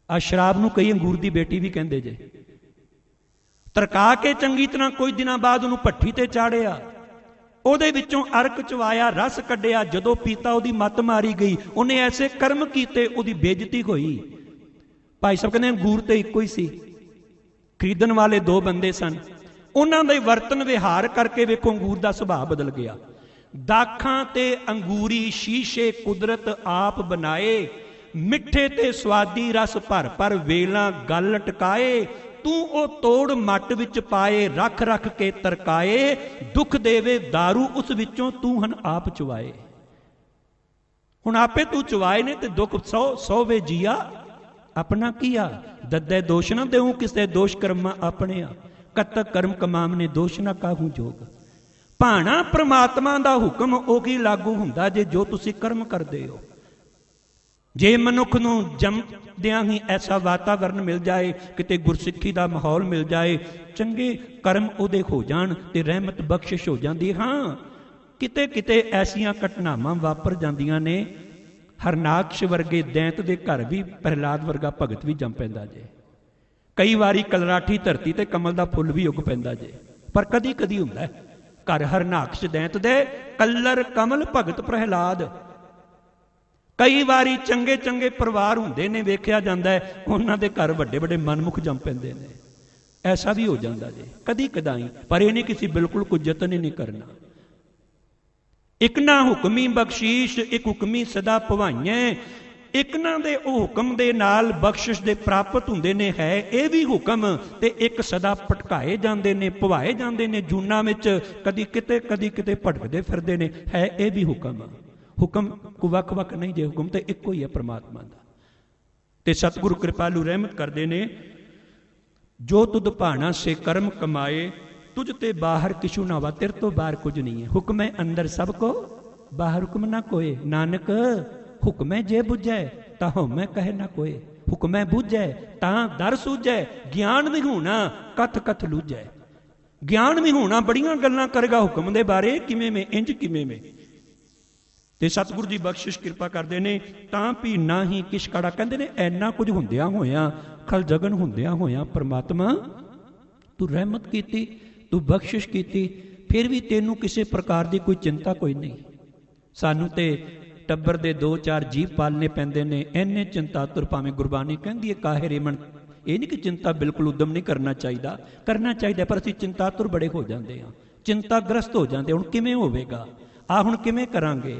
S1: ਆ ਸ਼ਰਾਬ ਨੂੰ ਕਈ ਅੰਗੂਰ ਦੀ ਬੇਟੀ ਵੀ ਕਹਿੰਦੇ ਜੇ। ਤਰਕਾ ਕੇ ਚੰਗੀ ਤਰ੍ਹਾਂ ਕੁਝ ਦਿਨਾਂ ਬਾਅਦ ਉਹਨੂੰ ਭੱਠੀ ਤੇ ਚਾੜਿਆ, ਉਹਦੇ ਵਿੱਚੋਂ ਅਰਕ ਚਵਾਇਆ, ਰਸ ਕੱਢਿਆ। ਜਦੋਂ ਪੀਤਾ ਉਹਦੀ ਮੱਤ ਮਾਰੀ ਗਈ, ਉਹਨੇ ਐਸੇ ਕਰਮ ਕੀਤੇ ਉਹਦੀ ਬੇਇੱਜ਼ਤੀ ਹੋਈ। ਭਾਈ ਸਾਹਿਬ ਕਹਿੰਦੇ ਅੰਗੂਰ ਤੇ ਇੱਕੋ ਹੀ ਸੀ, ਖਰੀਦਣ ਵਾਲੇ ਦੋ ਬੰਦੇ ਸਨ, ਉਹਨਾਂ ਦੇ ਵਰਤਨ ਵਿਹਾਰ ਕਰਕੇ ਵੇਖੋ ਅੰਗੂਰ ਦਾ ਸੁਭਾਅ ਬਦਲ ਗਿਆ। ਦਾਖਾਂ ਤੇ ਅੰਗੂਰੀ ਸ਼ੀਸ਼ੇ ਕੁਦਰਤ ਆਪ ਬਣਾਏ, ਮਿੱਠੇ ਤੇ ਸਵਾਦੀ ਰਸ ਭਰ ਭਰ ਵੇਲਾਂ ਗਲ ਟਕਾਏ। ਤੂੰ ਉਹ ਤੋੜ ਮੱਟ ਵਿੱਚ ਪਾਏ, ਰੱਖ ਰੱਖ ਕੇ ਤਰਕਾਏ। ਦੁੱਖ ਦੇਵੇ ਦਾਰੂ ਉਸ ਵਿੱਚੋਂ ਤੂੰ ਹਨ ਆਪ ਚੁਵਾਏ। ਹੁਣ ਆਪੇ ਤੂੰ ਚੁਵਾਏ ਨੇ ਤੇ ਦੁੱਖ ਸੌ ਵੇ ਜੀਆ ਆਪਣਾ ਕੀਆ। ਦੱਦੇ ਦੋਸ਼ ਨਾ ਦੇਉ ਕਿਸੇ, ਦੋਸ਼ ਕਰਮਾ ਆਪਣੇ ਆ। ਕਤਕ ਕਰਮ ਕਮਾਮ ਨੇ ਦੋਸ਼ ਨਾ ਕਾਹੂ ਜੋਗ। ਭਾਣਾ ਪ੍ਰਮਾਤਮਾ ਦਾ ਹੁਕਮ ਉਹ ਕੀ ਲਾਗੂ ਹੁੰਦਾ ਜੇ ਜੋ ਤੁਸੀਂ ਕਰਮ ਕਰਦੇ ਹੋ। ਜੇ ਮਨੁੱਖ ਨੂੰ ਜੰਮਦਿਆਂ ਹੀ ਐਸਾ ਵਾਤਾਵਰਨ ਮਿਲ ਜਾਏ, ਕਿਤੇ ਗੁਰਸਿੱਖੀ ਦਾ ਮਾਹੌਲ ਮਿਲ ਜਾਏ, ਚੰਗੇ ਕਰਮ ਉਹਦੇ ਹੋ ਜਾਣ ਤੇ ਰਹਿਮਤ ਬਖਸ਼ਿਸ਼ ਹੋ ਜਾਂਦੀ। ਹਾਂ, ਕਿਤੇ ਕਿਤੇ ਐਸੀਆਂ ਘਟਨਾਵਾਂ ਵਾਪਰ ਜਾਂਦੀਆਂ ਨੇ, ਹਰਨਾਕਸ਼ ਵਰਗੇ ਦੈਂਤ ਦੇ ਘਰ ਵੀ ਪ੍ਰਹਿਲਾਦ ਵਰਗਾ ਭਗਤ ਵੀ ਜੰਮ ਪੈਂਦਾ ਜੇ। ਕਈ ਵਾਰੀ ਕਲਰਾਠੀ ਧਰਤੀ ਤੇ ਕਮਲ ਦਾ ਫੁੱਲ ਵੀ ਉੱਗ ਪੈਂਦਾ ਜੇ। ਪਰ ਕਦੀ ਕਦੀ ਹੁੰਦਾ ਘਰ ਹਰਨਾਕਸ਼ ਦੈਂਤ ਦੇ, ਕਲਰ ਕਮਲ ਭਗਤ ਪ੍ਰਹਿਲਾਦ। ਕਈ ਵਾਰੀ ਚੰਗੇ ਚੰਗੇ ਪਰਿਵਾਰ ਹੁੰਦੇ ਨੇ, ਵੇਖਿਆ ਜਾਂਦਾ ਹੈ ਉਹਨਾਂ ਦੇ ਘਰ ਵੱਡੇ ਵੱਡੇ ਮਨਮੁਖ ਜੰਮ ਪੈਂਦੇ ਨੇ। ਐਸਾ ਵੀ ਹੋ ਜਾਂਦਾ ਜੇ ਕਦੀ ਕਦਾਈ, ਪਰ ਇਹ ਨਹੀਂ ਕਿਸੇ ਬਿਲਕੁਲ ਕੋਈ ਯਤਨ ਹੀ ਨਹੀਂ ਕਰਨਾ। ਇੱਕ ਨਾ ਹੁਕਮੀ ਬਖਸ਼ੀਸ਼, ਇੱਕ ਹੁਕਮੀ ਸਦਾ ਭਵਾਈਆਂ। ਇੱਕ ਨਾ ਦੇ ਉਹ ਹੁਕਮ ਦੇ ਨਾਲ ਬਖਸ਼ਿਸ਼ ਦੇ ਪ੍ਰਾਪਤ ਹੁੰਦੇ ਨੇ, ਹੈ ਇਹ ਵੀ ਹੁਕਮ, ਤੇ ਇੱਕ ਸਦਾ ਭਟਕਾਏ ਜਾਂਦੇ ਨੇ, ਭਵਾਏ ਜਾਂਦੇ ਨੇ ਜੂਨਾਂ ਵਿੱਚ, ਕਦੀ ਕਿਤੇ ਭਟਕਦੇ ਫਿਰਦੇ ਨੇ, ਹੈ ਇਹ ਵੀ ਹੁਕਮ। ਹੁਕਮ ਕੋ ਵੱਖ ਵੱਖ ਨਹੀਂ ਜੇ, ਹੁਕਮ ਤੇ ਇੱਕੋ ਹੀ ਹੈ ਪ੍ਰਮਾਤਮਾ ਦਾ। ਤੇ ਸਤਿਗੁਰੂ ਕਿਰਪਾਲੂ ਰਹਿਮਤ ਕਰਦੇ ਨੇ, ਜੋ ਤੁਧ ਭਾਣਾ ਸੇ ਕਰਮ ਕਮਾਏ, ਤੁਝ ਤੇ ਬਾਹਰ ਕਿਛੂ ਨਾ ਵਾ। ਤੇਰੇ ਤੋਂ ਬਾਹਰ ਕੁਝ ਨਹੀਂ ਹੈ। ਹੁਕਮ ਹੈ ਅੰਦਰ ਸਭ ਕੋ, ਬਾਹਰ ਹੁਕਮ ਨਾ ਕੋਏ। ਨਾਨਕ ਹੁਕਮ ਹੈ ਜੇ ਬੁਝੈ ਤਾਂ ਹਉਮੈ ਕਹੇ ਨਾ ਕੋਏ। ਹੁਕਮ ਹੈ ਬੁਝੈ ਤਾਂ ਦਰ ਸੂਝੈ, ਗਿਆਨ ਵੀ ਹੋਣਾ ਕਥ ਕਥ ਲੂਝੈ। ਗਿਆਨ ਵੀ ਹੋਣਾ, ਬੜੀਆਂ ਗੱਲਾਂ ਕਰੇਗਾ ਹੁਕਮ ਦੇ ਬਾਰੇ, ਕਿਵੇਂ ਮੈਂ ਇੰਜ ਕਿਵੇਂ ਮੈਂ। ਤੇ ਸਤਿਗੁਰੂ ਜੀ ਬਖਸ਼ਿਸ਼ ਕਿਰਪਾ ਕਰਦੇ ਨੇ, ਤਾਂ ਵੀ ਨਾ ਹੀ ਕਿਛ ਕੜਾ। ਕਹਿੰਦੇ ਨੇ ਐਨਾ ਕੁਝ ਹੁੰਦਿਆਂ ਹੋਇਆਂ, ਖਲ ਜਗਨ ਹੁੰਦਿਆਂ ਹੋਇਆਂ, ਪ੍ਰਮਾਤਮਾ ਤੂੰ ਰਹਿਮਤ ਕੀਤੀ, ਤੂੰ ਬਖਸ਼ਿਸ਼ ਕੀਤੀ, ਫਿਰ ਵੀ ਤੈਨੂੰ ਕਿਸੇ ਪ੍ਰਕਾਰ ਦੀ ਕੋਈ ਚਿੰਤਾ ਕੋਈ ਨਹੀਂ। ਸਾਨੂੰ ਤੇ ਟੱਬਰ ਦੇ 2-4 ਜੀਵ ਪਾਲਨੇ ਪੈਂਦੇ ਨੇ, ਐਨੇ ਚਿੰਤਾ ਤੁਰ। ਭਾਵੇਂ ਗੁਰਬਾਣੀ ਕਹਿੰਦੀ ਹੈ ਕਾਹੇ ਰੇਮਣ, ਇਹ ਨਹੀਂ ਕਿ ਚਿੰਤਾ ਬਿਲਕੁਲ ਉਦਮ ਨਹੀਂ ਕਰਨਾ ਚਾਹੀਦਾ, ਕਰਨਾ ਚਾਹੀਦਾ, ਪਰ ਅਸੀਂ ਚਿੰਤਾ ਤੁਰ ਬੜੇ ਹੋ ਜਾਂਦੇ ਹਾਂ, ਚਿੰਤਾਗ੍ਰਸਤ ਹੋ ਜਾਂਦੇ। ਹੁਣ ਕਿਵੇਂ ਹੋਵੇਗਾ, ਹੁਣ ਕਿਵੇਂ ਕਰਾਂਗੇ,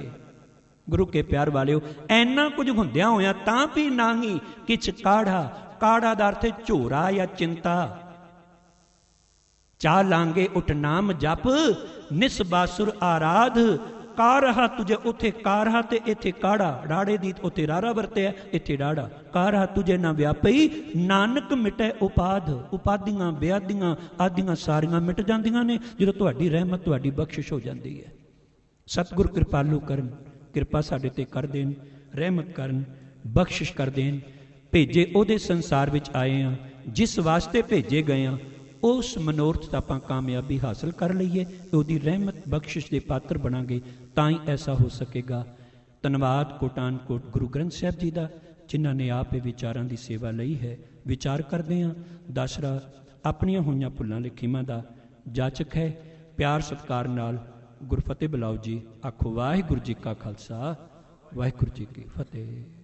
S1: गुरु के प्यार वालिओ, ऐना कुछ हुंदियां होया तां भी नाही किछ काढ़ा। काढ़ा दा अर्थ है झोरा या चिंता। चा लांगे उठ नाम जप, निस बासुर आराध। कारहा तुझे उथे कारहा ते इथे काढ़ा। राड़े दी उथे रारा वरतिया, इथे राड़ा। कारहा तुझे ना व्यापई, नानक मिटे उपाध। उपाधियां ब्याधियां आदियां सारियां मिट जांदियां ने जदों तुहाडी रहमत तुहाडी बख्शिश हो जाती है। सतगुर कृपालू करन, किरपा साडे ते कर देन, रहमत करन, बख्शिश कर देन। भेजे उहदे संसार विच आए हैं, जिस वास्ते भेजे गए हैं उस मनोरथ दा आपां कामयाबी हासिल कर लईए, उहदी रहमत बख्शिश दे पात्र बनांगे, तां ही ऐसा हो सकेगा। धन्नवाद कोटान कोट गुरु ग्रंथ साहिब जी दा, जिन्हां ने आप ये विचारां दी सेवा लई है। विचार करदे हां दासरा अपणियां होईयां भुल्लां लिखीमां दा जाचक है। प्यार सत्कार नाल गुरफतेह बुलाओ जी। आखो वाहिगुरू जी का खालसा, वाहिगुरू जी की फतेह।